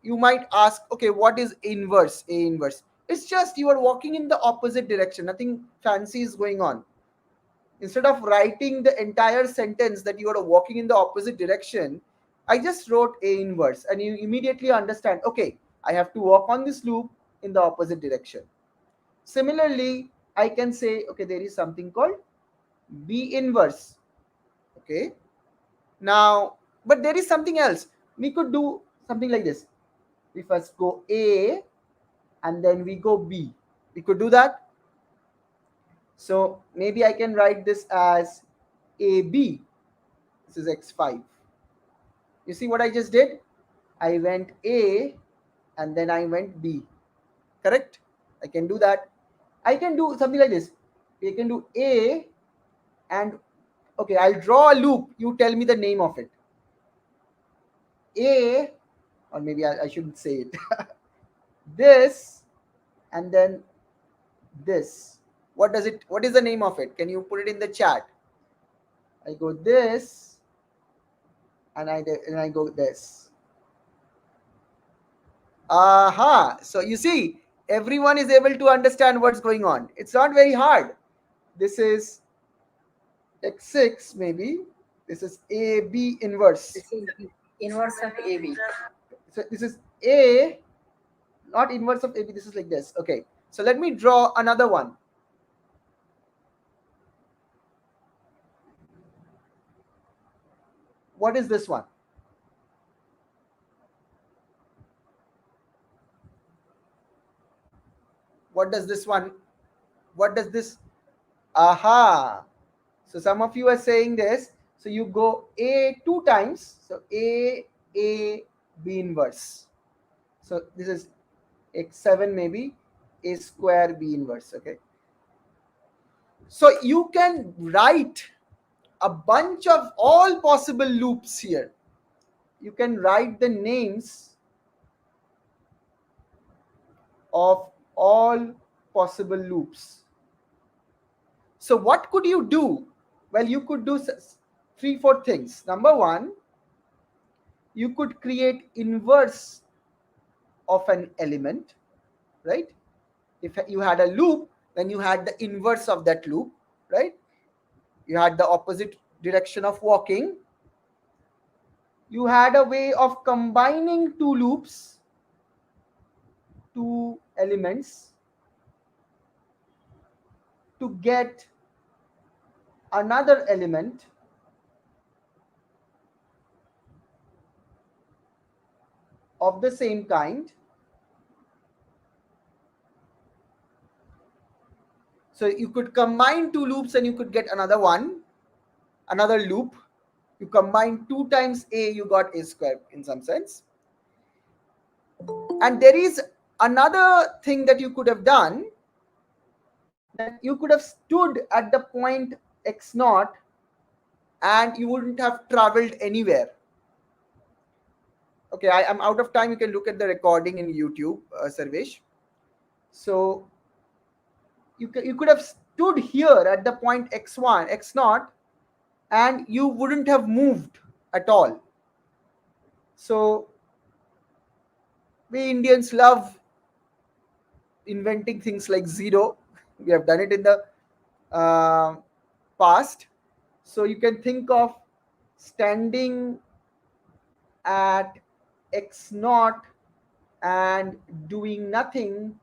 Speaker 1: You might ask, okay, what is inverse? A inverse, it's just you are walking in the opposite direction, nothing fancy is going on. Instead of writing the entire sentence that you are walking in the opposite direction, I just wrote A inverse and you immediately understand, okay, I have to walk on this loop in the opposite direction. Similarly, I can say, okay, there is something called B inverse. Okay, now, but there is something else. We could do something like this. We first go A and then we go B. We could do that. So maybe I can write this as AB. This is x5. You see what I just did? I went A and then I went B. Correct? I can do that. I can do something like this. I can do A and okay, I'll draw a loop. You tell me the name of it. A, or maybe I shouldn't say it. This and then this. What does it? What is the name of it? Can you put it in the chat? I go this and I go this. Aha! So you see, everyone is able to understand what's going on. It's not very hard. This is x6 maybe. This is AB inverse.
Speaker 5: This is the inverse of AB.
Speaker 1: So this is A, not inverse of AB. This is like this. Okay. So let me draw another one. What is this one? What does this one? What does this? Aha! So some of you are saying this. So you go A two times. So A B inverse. So this is x7 maybe A square B inverse. Okay. So you can write a bunch of all possible loops here. You can write the names of all possible loops. So what could you do? Well, you could do three, four things. Number one, you could create inverse of an element, right? If you had a loop, then you had the inverse of that loop, right? You had the opposite direction of walking. You had a way of combining two loops, two elements, to get another element of the same kind. So you could combine two loops and you could get another one, another loop. You combine 2 times A, you got A square in some sense. And there is another thing that you could have done, that you could have stood at the point x naught and you wouldn't have traveled anywhere. Okay, I am out of time. You can look at the recording in YouTube, Sarvesh. So you could have stood here at the point x1, x naught, and you wouldn't have moved at all. So we Indians love inventing things like zero. We have done it in the past. So you can think of standing at x naught and doing nothing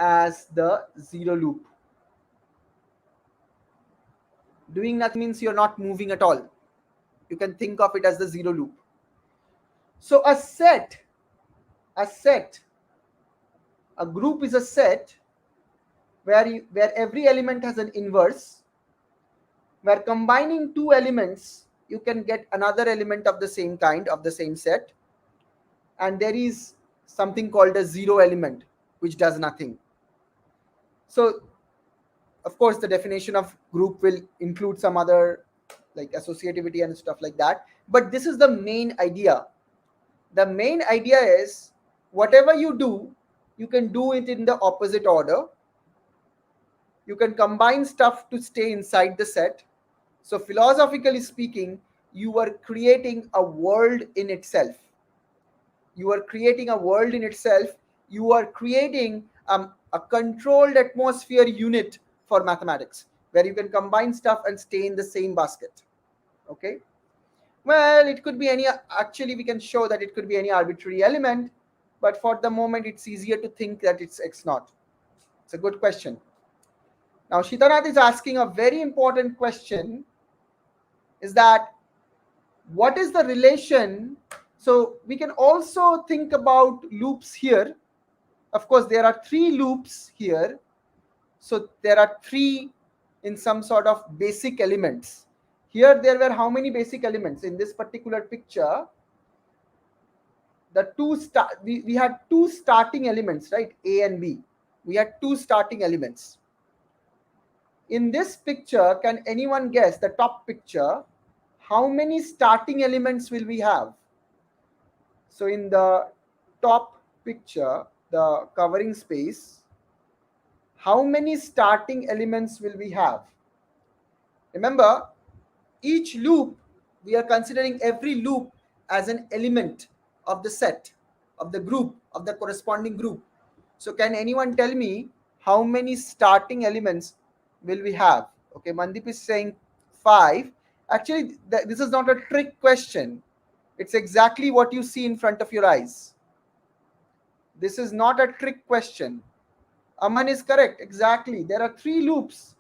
Speaker 1: as the zero loop. Doing nothing means you're not moving at all. You can think of it as the zero loop. So a group is a set where every element has an inverse, where combining two elements you can get another element of the same kind, of the same set, and there is something called a zero element which does nothing. So of course the definition of group will include some other like associativity and stuff like that, but this is the main idea. The main idea is whatever you do, you can do it in the opposite order. You can combine stuff to stay inside the set. So philosophically speaking, you are creating a world in itself. You are creating a world in itself. You are creating a controlled atmosphere unit for mathematics where you can combine stuff and stay in the same basket. Okay. Well, it could be any, actually we can show that it could be any arbitrary element, but for the moment it's easier to think that it's x naught. It's a good question. Now Shitanath is asking a very important question, is that what is the relation? So we can also think about loops here. Of course there are three loops here, so there are three in some sort of basic elements. Here there were how many basic elements in this particular picture? We had two starting elements, right? A and B. We had two starting elements. In this picture, can anyone guess, the top picture, how many starting elements will we have? So in the top picture, the covering space, how many starting elements will we have? Remember, each loop, we are considering every loop as an element of the set, of the group, of the corresponding group. So can anyone tell me how many starting elements will we have? Okay, Mandip is saying 5. Actually, this is not a trick question. It's exactly what you see in front of your eyes. This is not a trick question. Aman is correct. Exactly. There are 3 loops.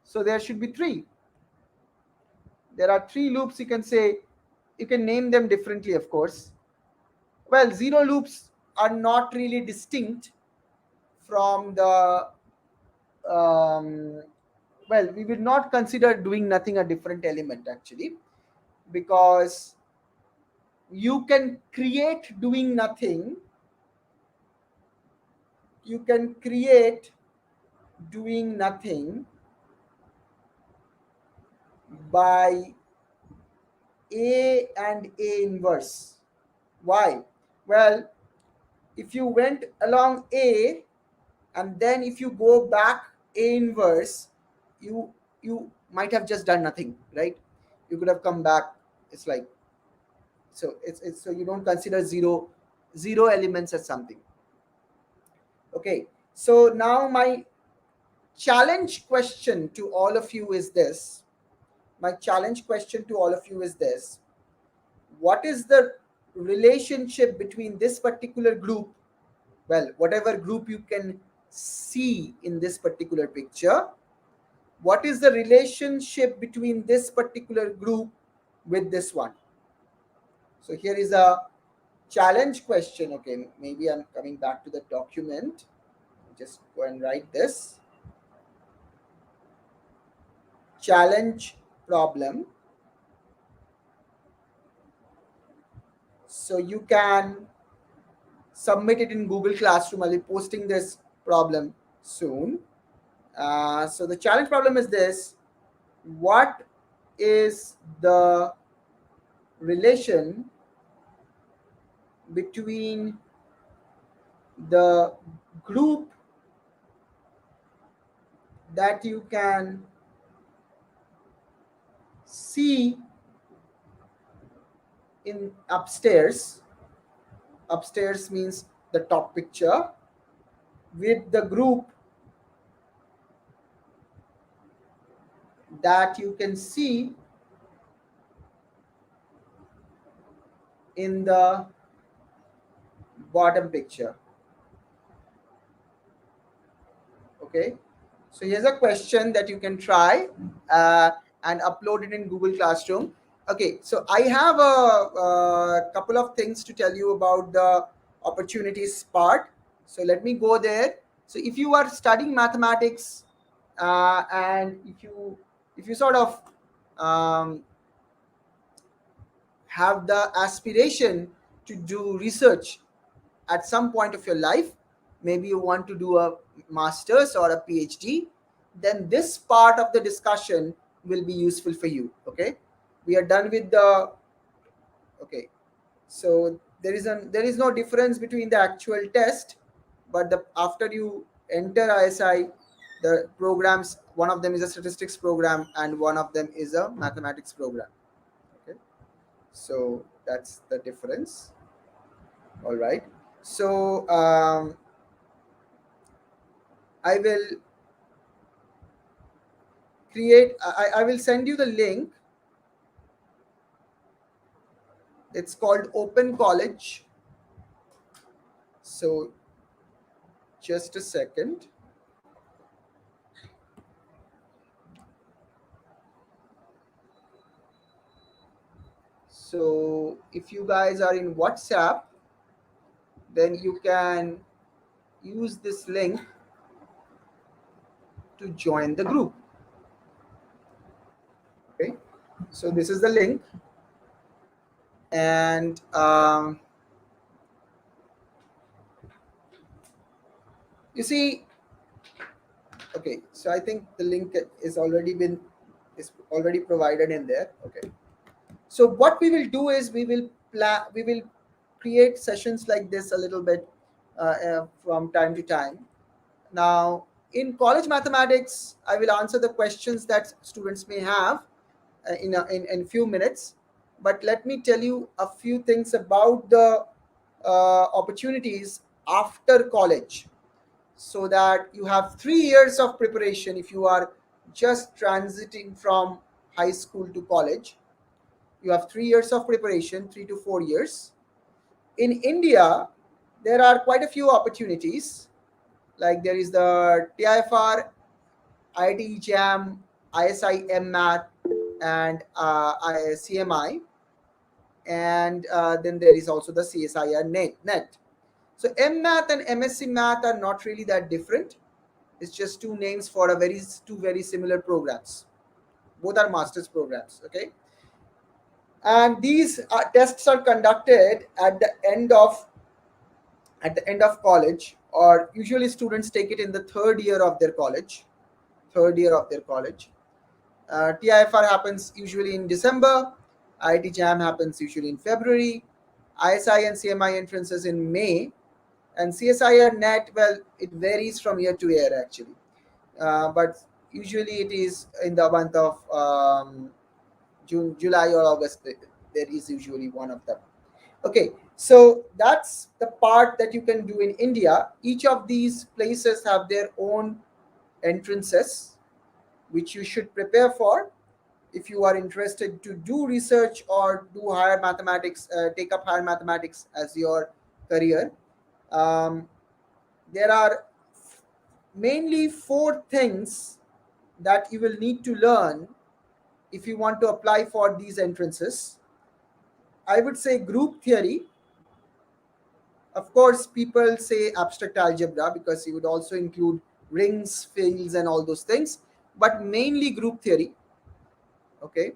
Speaker 1: So there should be 3. There are 3 loops. You can say, you can name them differently, of course. Well, zero loops are not really distinct from the well, we will not consider doing nothing a different element actually, because you can create doing nothing. You can create doing nothing by A and A inverse. Why? Well, if you went along A and then if you go back A inverse, you might have just done nothing, right? You could have come back. It's like, so it's so you don't consider zero elements as something. Okay, so now my challenge question to all of you is this. My challenge question to all of you is this. What is the relationship between this particular group, well, whatever group you can see in this particular picture, what is the relationship between this particular group with this one? So here is a challenge question. Okay, maybe I'm coming back to the document. Just go and write this. Challenge problem. So you can submit it in Google Classroom. I'll be posting this problem soon. So the challenge problem is this. What is the relation between the group that you can see in upstairs means the top picture, with the group that you can see in the bottom picture? Okay, so here's a question that you can try and upload it in Google Classroom. Okay, so I have a couple of things to tell you about the opportunities part. So let me go there. So if you are studying mathematics and if you sort of um, have the aspiration to do research at some point of your life, maybe you want to do a master's or a PhD, then this part of the discussion will be useful for you. Okay, we are done with the. Okay, so there is no difference between the actual test, but the after you enter ISI, the programs, one of them is a statistics program and one of them is a mathematics program. Okay, so that's the difference. All right, so I will I will send you the link. It's called Open College. So just a second. So if you guys are in WhatsApp, then you can use this link to join the group. Okay, so this is the link, and you see. Okay, so I think the link is already provided in there. Okay, so what we will do is we will create sessions like this a little bit from time to time. Now, in college mathematics, I will answer the questions that students may have in few minutes. But let me tell you a few things about the opportunities after college, so that you have 3 years of preparation if you are just transiting from high school to college. You have 3 years of preparation, 3 to 4 years. In India, there are quite a few opportunities. Like there is the TIFR, IIT JAM, ISI MMath, and CMI, and then there is also the CSIR net. So MMath and MSc Math are not really that different. It's just two names for two very similar programs. Both are master's programs. Okay, and these tests are conducted at the end of college, or usually students take it in the third year of their college. TIFR happens usually in December. IIT JAM happens usually in February. ISI and CMI entrances in May. And CSIR net, well, it varies from year to year actually. But usually it is in the month of June, July, or August. There is usually one of them. Okay, so that's the part that you can do in India. Each of these places have their own entrances, which you should prepare for if you are interested to do research or do higher mathematics, take up higher mathematics as your career. Um, there are mainly four things that you will need to learn if you want to apply for these entrances. I would say group theory. Of course, people say abstract algebra because it would also include rings, fields, and all those things, but mainly group theory. Okay.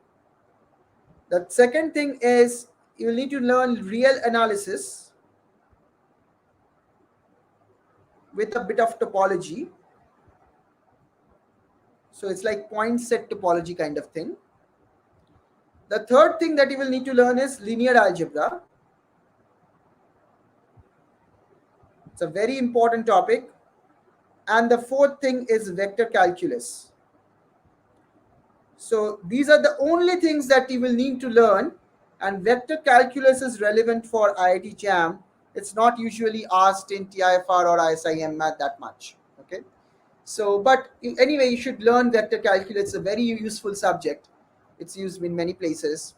Speaker 1: The second thing is you will need to learn real analysis with a bit of topology. So it's like point set topology kind of thing. The third thing that you will need to learn is linear algebra. It's a very important topic. And the fourth thing is vector calculus. So these are the only things that you will need to learn. And vector calculus is relevant for IIT JAM. It's not usually asked in TIFR or ISIM math that much. Okay. So, but anyway, you should learn vector calculus. It's a very useful subject. It's used in many places.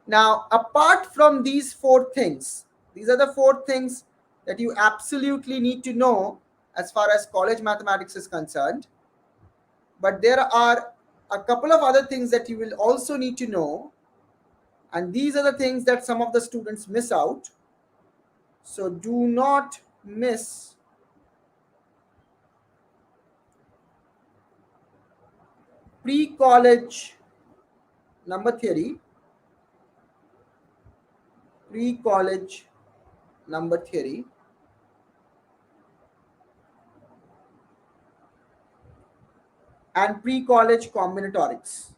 Speaker 1: Now, apart from these four things, these are the four things that you absolutely need to know as far as college mathematics is concerned. But there are a couple of other things that you will also need to know, and these are the things that some of the students miss out. So do not miss pre-college number theory, pre-college number theory, and pre-college combinatorics.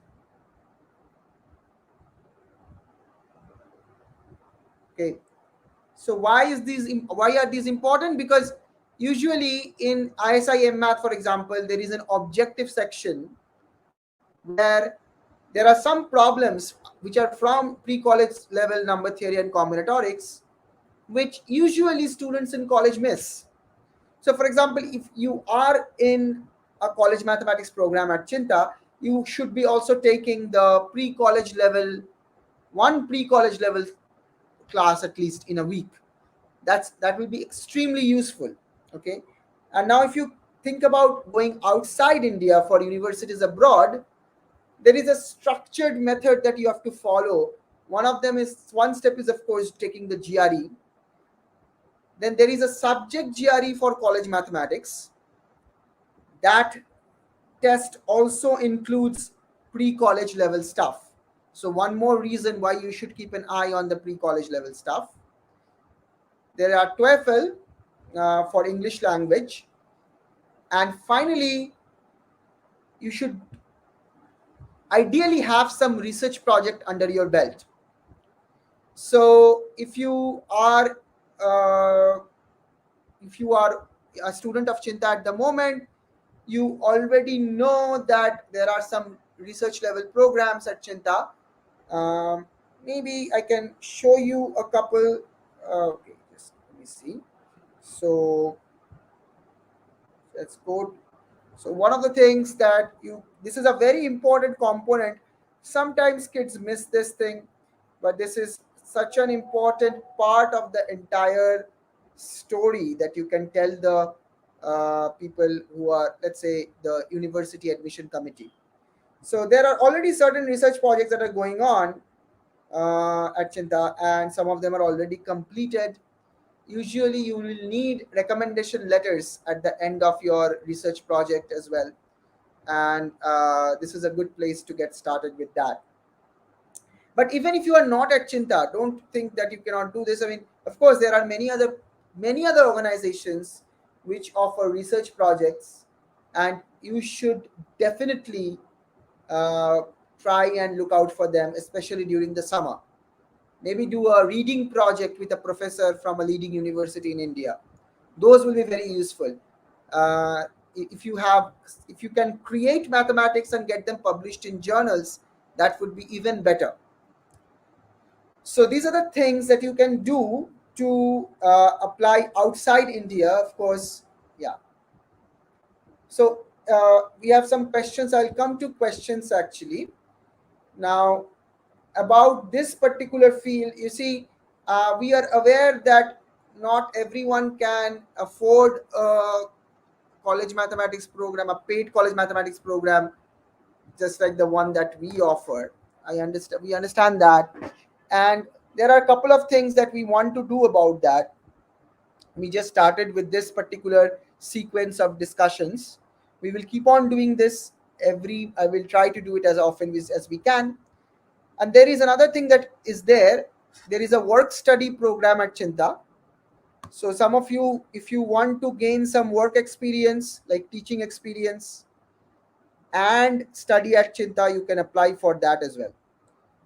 Speaker 1: Okay, so why are these important? Because usually in ISIM math, for example, there is an objective section where there are some problems which are from pre-college level number theory and combinatorics, which usually students in college miss. So for example, if you are in a college mathematics program at Cheenta, you should be also taking the pre-college level, one pre-college level class at least in a week. That will be extremely useful. Okay, and now if you think about going outside India for universities abroad, there is a structured method that you have to follow. One step is of course taking the GRE. Then there is a subject GRE for college mathematics. That test also includes pre-college level stuff. So one more reason why you should keep an eye on the pre-college level stuff. There are TOEFL for English language. And finally, you should ideally have some research project under your belt. So if you are a student of Cheenta at the moment, you already know that there are some research level programs at Cheenta. Maybe I can show you a couple. Okay, just let me see. So let's go. So one of the things that this is a very important component. Sometimes kids miss this thing, but this is such an important part of the entire story that you can tell the people who are, let's say, the university admission committee. So there are already certain research projects that are going on at Cheenta, and some of them are already completed. Usually you will need recommendation letters at the end of your research project as well, and this is a good place to get started with that. But even if you are not at Cheenta, don't think that you cannot do this. I mean, of course, there are many other organizations which offer research projects, and you should definitely uh, try and look out for them, especially during the summer. Maybe do a reading project with a professor from a leading university in India. Those will be very useful. Uh, if you can create mathematics and get them published in journals, that would be even better. So these are the things that you can do to apply outside India, of course. Yeah. So we have some questions. I'll come to questions actually. Now, about this particular field, you see, we are aware that not everyone can afford a college mathematics program, a paid college mathematics program, just like the one that we offer. We understand that, and there are a couple of things that we want to do about that. We just started with this particular sequence of discussions. We will keep on doing this. I will try to do it as often as we can. And there is another thing that is there. There is a work study program at Cheenta. So some of you, if you want to gain some work experience, like teaching experience, and study at Cheenta, you can apply for that as well.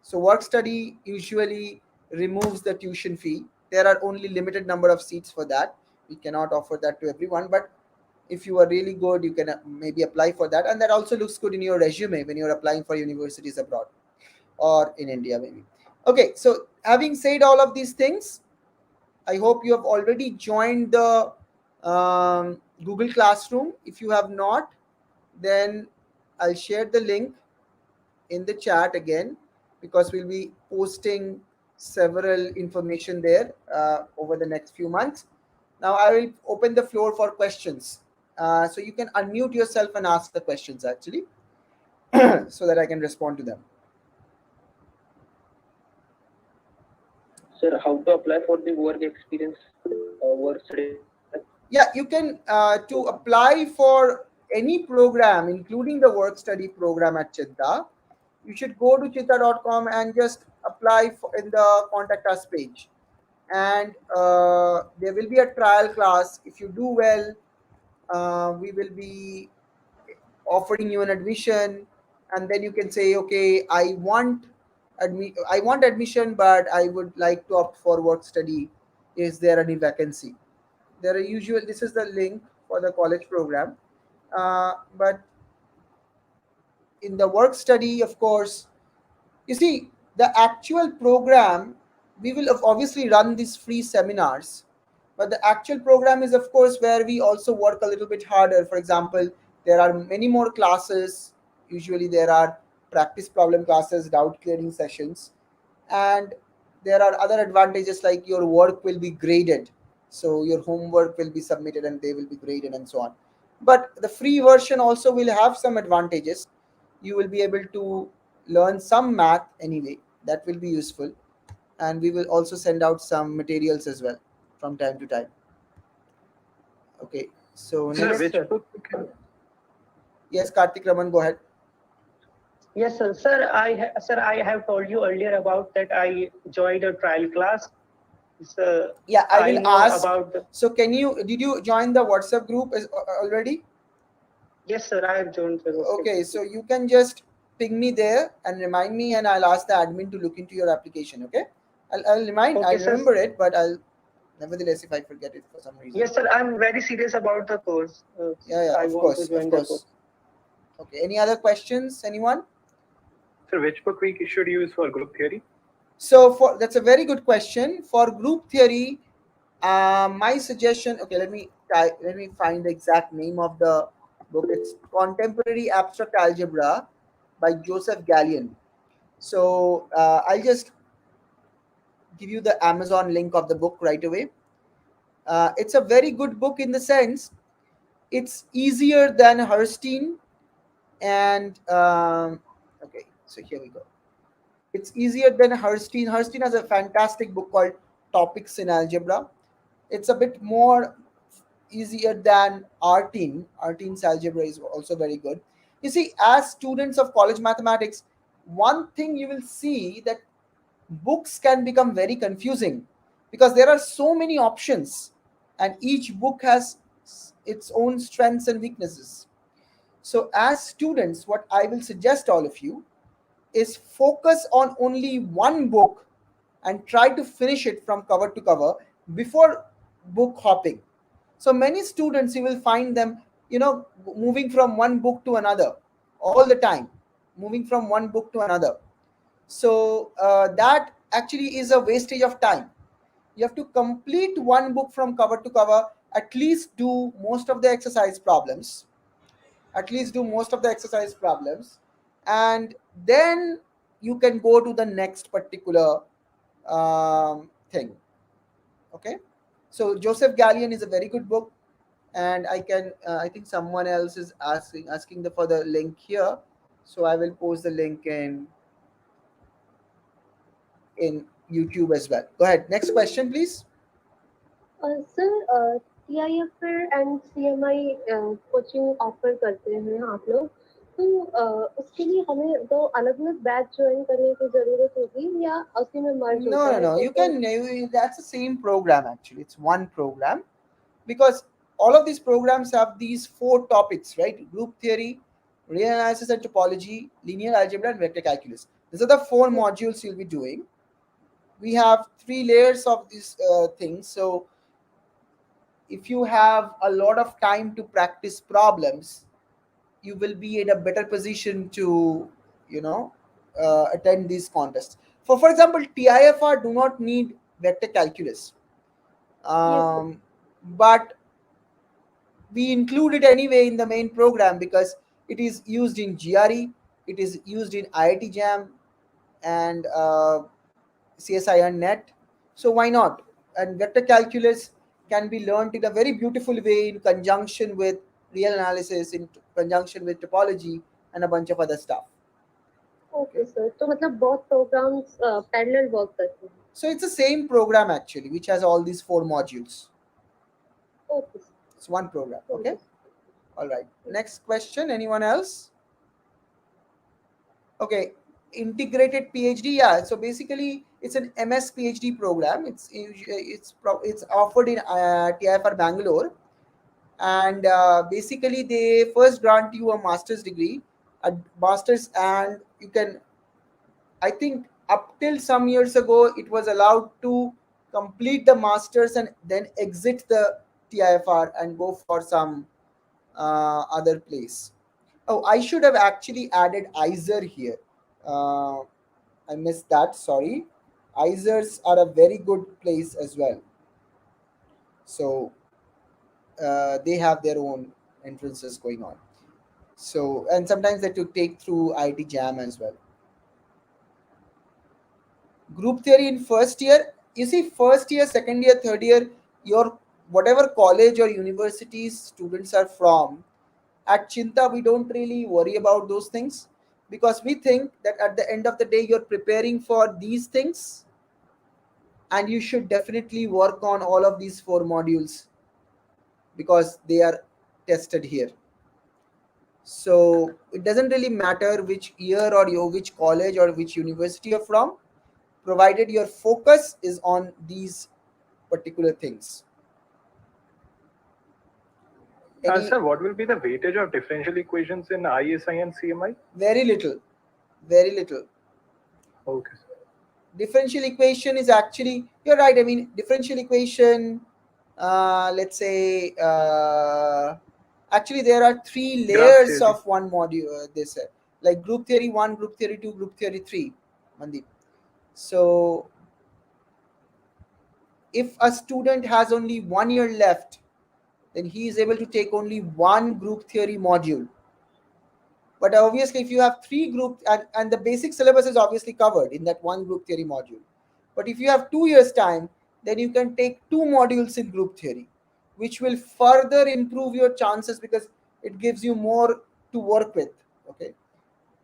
Speaker 1: So work study usually removes the tuition fee. There are only limited number of seats for that. We cannot offer that to everyone, but if you are really good, you can maybe apply for that, and that also looks good in your resume when you're applying for universities abroad or in India maybe. Okay, so having said all of these things, I hope you have already joined the Google Classroom. If you have not, then I'll share the link in the chat again, because we'll be posting several information there over the next few months. Now I will open the floor for questions. So you can unmute yourself and ask the questions actually, so that I can respond to them.
Speaker 2: Sir, how to apply for the work experience, work study?
Speaker 1: Yeah, you can to apply for any program, including the work study program at Cheenta. You should go to cheenta.com and just apply for, in the contact us page, and there will be a trial class. If you do well, we will be offering you an admission, and then you can say, okay, I want admission, but I would like to opt for work study. Is there any vacancy? There are usual. This is the link for the college program, but in the work study, of course, you see, the actual program, we will obviously run these free seminars, but the actual program is, of course, where we also work a little bit harder. For example, there are many more classes. Usually, there are practice problem classes, doubt clearing sessions, and there are other advantages like your work will be graded. So, your homework will be submitted and they will be graded and so on. But the free version also will have some advantages. You will be able to learn some math anyway. That will be useful, and we will also send out some materials as well from time to time. Okay, so
Speaker 2: Sir,
Speaker 1: next.
Speaker 4: Yes,
Speaker 2: which
Speaker 4: sir.
Speaker 2: book you can?
Speaker 1: Yes, Kartik Raman, go ahead.
Speaker 4: Yes, sir. Sir, I have told you earlier about that I joined a trial class. So
Speaker 1: Yeah, I
Speaker 4: I
Speaker 1: will
Speaker 4: know
Speaker 1: ask.
Speaker 4: about the.
Speaker 1: So did you join the WhatsApp group already?
Speaker 4: Yes, sir. I have joined the WhatsApp
Speaker 1: Okay,
Speaker 4: group.
Speaker 1: so you can just ping me there and remind me, and I'll ask the admin to look into your application. Okay, I'll
Speaker 4: Okay, sir.
Speaker 1: remember it, but I'll nevertheless if I forget it for some reason.
Speaker 4: Yes, sir. I'm very serious about the course.
Speaker 1: Yeah, yeah,
Speaker 4: I
Speaker 1: of
Speaker 4: want to
Speaker 1: course, of
Speaker 4: join the course.
Speaker 1: course. Okay, any other questions? Anyone?
Speaker 2: Sir, which book we should use for group theory?
Speaker 1: So for that's a very good question. For group theory, my suggestion. Okay, let me find the exact name of the book. It's Contemporary Abstract Algebra by Joseph Gallion. So I'll just give you the Amazon link of the book right away. It's a very good book in the sense it's easier than Herstein, and okay, so here we go. It's easier than Herstein. Herstein has a fantastic book called Topics in Algebra. It's a bit more easier than Artin. Artin's algebra is also very good. You see, as students of college mathematics, one thing you will see that books can become very confusing because there are so many options, and each book has its own strengths and weaknesses. So, as students, what I will suggest all of you is focus on only one book and try to finish it from cover to cover before book hopping. So many students, you will find them, moving from one book to another all the time, moving from one book to another. So that actually is a wastage of time. You have to complete one book from cover to cover, at least do most of the exercise problems, and then you can go to the next particular thing. Okay, so Joseph Gallion is a very good book, and I think someone else is asking for the link here, so I will post the link in YouTube as well. Go ahead, next question please.
Speaker 6: Sir TIFL and CMI coaching offer करते हैं आप लोग तो उसके लिए हमें दो अलग अलग बैच ज्वाइन करने की जरूरत होगी या उसी में मर्ज
Speaker 1: No,
Speaker 6: होता
Speaker 1: no,
Speaker 6: है
Speaker 1: no.
Speaker 6: तो
Speaker 1: You can. That's the same program actually. It's one program because all of these programs have these four topics, right? Group theory, real analysis and topology, linear algebra, and vector calculus. These are the four modules you'll be doing. We have three layers of these things. So if you have a lot of time to practice problems, you will be in a better position to, attend these contests. For example, TIFR do not need vector calculus,
Speaker 6: yes sir
Speaker 1: but we include it anyway in the main program because it is used in GRE, it is used in IIT Jam, and CSI and NET. So why not? And vector calculus can be learned in a very beautiful way in conjunction with real analysis in conjunction with topology, and a bunch of other stuff.
Speaker 6: Okay sir, तो मतलब बहुत programmes parallel work करते हैं.
Speaker 1: So it's the same program actually, which has all these 4 modules.
Speaker 6: Okay sir,
Speaker 1: It's one program. Okay.
Speaker 6: Thank
Speaker 1: All right. Next question. Anyone else? Okay. Integrated PhD. Yeah. So basically, it's an MS PhD program. It's offered in TIFR Bangalore, and basically they first grant you a master's degree, a master's, and you can. I think up till some years ago, it was allowed to complete the masters and then exit the TIFR and go for some other place. Oh, I should have actually added ISER here. Uh, I missed that. Sorry. ISERs are a very good place as well. So they have their own entrances going on. So and sometimes they to take through IT Jam as well. Group theory in first year. You see, first year, second year, third year, your whatever college or universities students are from, at Cheenta, we don't really worry about those things because we think that at the end of the day, you're preparing for these things and you should definitely work on all of these 4 modules because they are tested here. So it doesn't really matter which year or which college or which university you're from, provided your focus is on these particular things.
Speaker 7: Sir, what will be the weightage of differential equations in ISI and CMI?
Speaker 1: Very little. Very little.
Speaker 7: Okay, sir.
Speaker 1: Differential equation is actually, you're right. I mean, differential equation, let's say, actually, there are 3
Speaker 7: Graph
Speaker 1: layers
Speaker 7: theory.
Speaker 1: of one module. They said, like group theory 1, group theory 2, group theory 3. Mandeep. So, if a student has only 1 year left, then he is able to take only one group theory module. But obviously, if you have 3 groups, and the basic syllabus is obviously covered in that one group theory module. But if you have 2 years' time, then you can take 2 modules in group theory, which will further improve your chances because it gives you more to work with. Okay,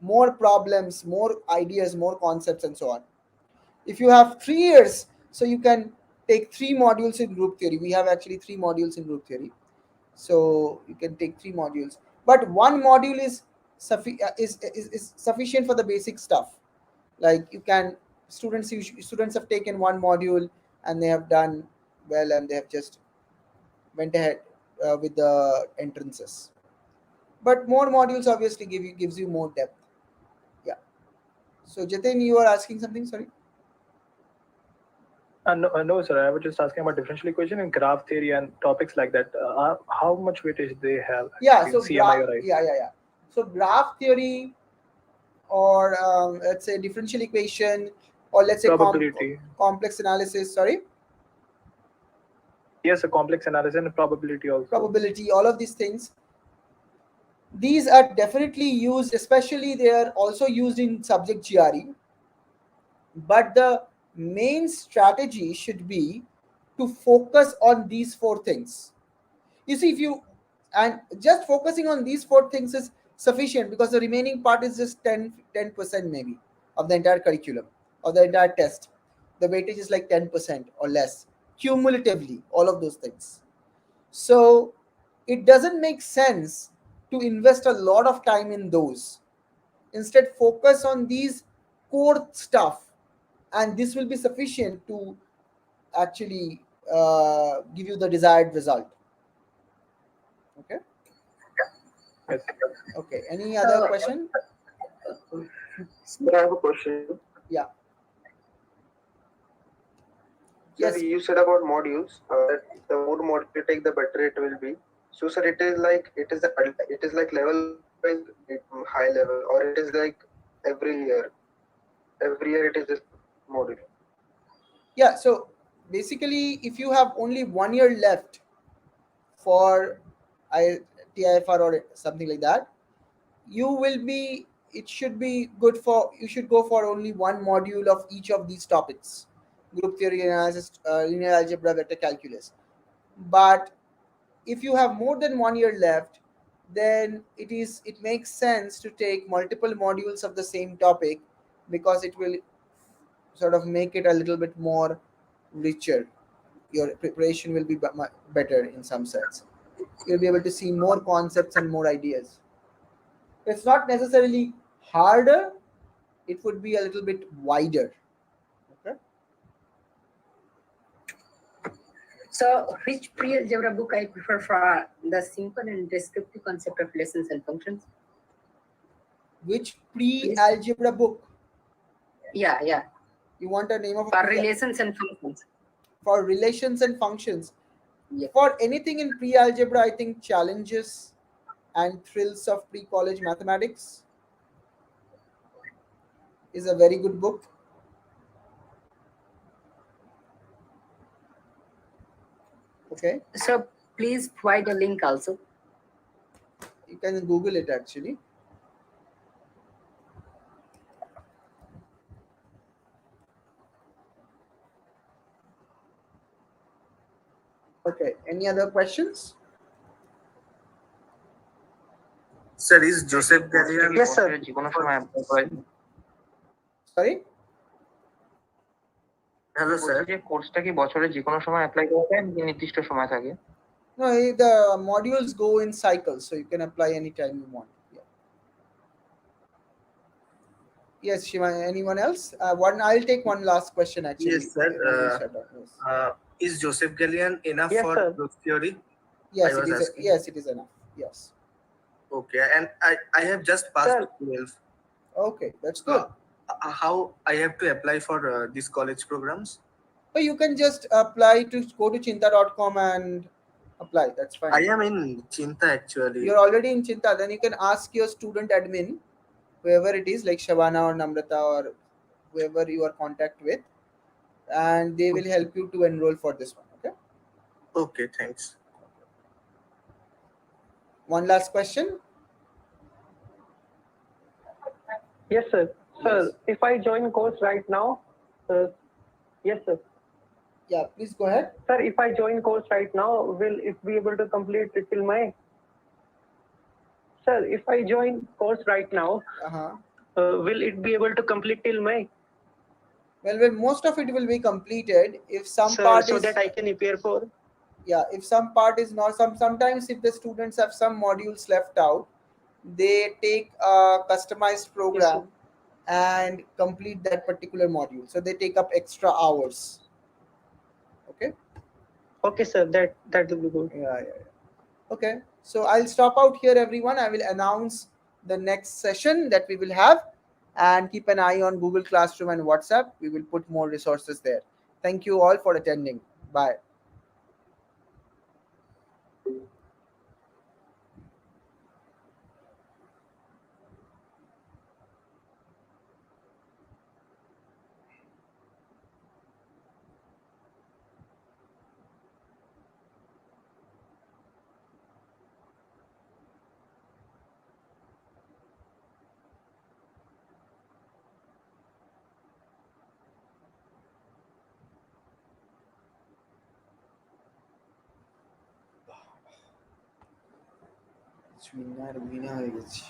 Speaker 1: more problems, more ideas, more concepts, and so on. If you have 3 years, so you can take 3 modules in group theory. We have actually 3 modules in group theory, so you can take 3 modules. But one module is is sufficient for the basic stuff. Like you can students have taken one module and they have done well and they have just went ahead with the entrances. But more modules obviously gives you more depth. Yeah. So Jatin, you are asking something. Sorry.
Speaker 7: No, sir. I was just asking about differential equation and graph theory and topics like that. How much weightage they have?
Speaker 1: Yeah.
Speaker 7: in
Speaker 1: So
Speaker 7: CMI or ISI?
Speaker 1: yeah. So graph theory or let's say differential equation or let's say
Speaker 7: Probability.
Speaker 1: complex analysis. Sorry.
Speaker 7: Yes, a complex analysis and probability also.
Speaker 1: Probability, all of these things, these are definitely used, especially they are also used in subject GRE, but the main strategy should be to focus on these 4 things. You see, if you and just focusing on these 4 things is sufficient because the remaining part is just 10% maybe of the entire curriculum, of the entire test. The weightage is like 10% or less cumulatively, all of those things. So it doesn't make sense to invest a lot of time in those. Instead, focus on these core stuff, and this will be sufficient to actually give you the desired result. Okay.
Speaker 7: Yes.
Speaker 1: Okay. Any other question?
Speaker 8: Sir, I have a question.
Speaker 1: Yeah.
Speaker 8: Sir,
Speaker 1: Yes.
Speaker 8: you said about modules that the more module you take, the better it will be. So, sir, it is like level wise, high level, or it is like every year. Every year it is this module.
Speaker 1: Yeah. So basically, if you have only 1 year left for TIFR or something like that, you will be. It should be good for you should go for only one module of each of these topics: group theory analysis, linear algebra, vector calculus. But if you have more than 1 year left, then it makes sense to take multiple modules of the same topic, because it will sort of make it a little bit more richer. Your preparation will be better in some sense. You'll be able to see more concepts and more ideas. It's not necessarily harder, it would be a little bit wider. Okay.
Speaker 5: So, which pre-algebra book I prefer for the simple and descriptive concept of relations and functions?
Speaker 1: Which pre-algebra book?
Speaker 5: Yeah.
Speaker 1: You want a name of a
Speaker 5: For relations and functions.
Speaker 1: for relations and functions?
Speaker 5: Yeah.
Speaker 1: For anything in pre-algebra, I think Challenges and Thrills of Pre-College Mathematics is a very good book. Okay.
Speaker 5: So, please provide a link also.
Speaker 1: You can Google it actually. Okay. Any other questions?
Speaker 9: Sir, is Joseph Gallian?
Speaker 4: Yes, sir.
Speaker 1: Sorry?
Speaker 9: Hello, sir.
Speaker 2: যে কোর্সটা কি বছরে যে কোনো সময় apply করা যায় নাকি নির্দিষ্ট সময় থাকে?
Speaker 1: No, the modules go in cycles, so you can apply anytime you want. Yeah. Yes, Shiva. Anyone else? I'll take one last question actually.
Speaker 9: Yes, sir.
Speaker 1: Yes.
Speaker 9: Is Joseph Gallian enough
Speaker 4: Yes,
Speaker 9: for
Speaker 4: sir.
Speaker 9: group theory?
Speaker 1: Yes,
Speaker 9: I was asking.
Speaker 1: yes, it is enough. Yes.
Speaker 9: Okay, and I have just passed
Speaker 4: Sir.
Speaker 9: 12.
Speaker 1: Okay, that's good.
Speaker 9: How I have to apply for these college programs?
Speaker 1: But you can just apply to go to Cheenta.com and apply. That's fine.
Speaker 9: I am in Cheenta actually.
Speaker 1: You're already in Cheenta. Then you can ask your student admin, whoever it is, like Shavana or Namrata or whoever you are contact with, and they will help you to enroll for this one. Okay.
Speaker 9: Okay, thanks.
Speaker 1: One last question.
Speaker 4: Yes, sir. Sir,
Speaker 1: Yes.
Speaker 4: if I join course right now, yes, sir.
Speaker 1: Yeah, please go ahead.
Speaker 4: Sir, if I join course right now, will it be able to complete it till May? Sir, if I join course right now, will it be able to complete till May?
Speaker 1: Well, most of it will be completed. If some
Speaker 4: Sir,
Speaker 1: part
Speaker 4: so
Speaker 1: is,
Speaker 4: that I can appear for.
Speaker 1: yeah, if some part is not, sometimes if the students have some modules left out, they take a customized program and complete that particular module. So they take up extra hours. Okay.
Speaker 4: Okay, sir. That will be good.
Speaker 1: Yeah. Okay. So I'll stop out here, everyone. I will announce the next session that we will have, and keep an eye on Google Classroom and WhatsApp. We will put more resources there. Thank you all for attending. Bye. Winner হয়ে গেছি।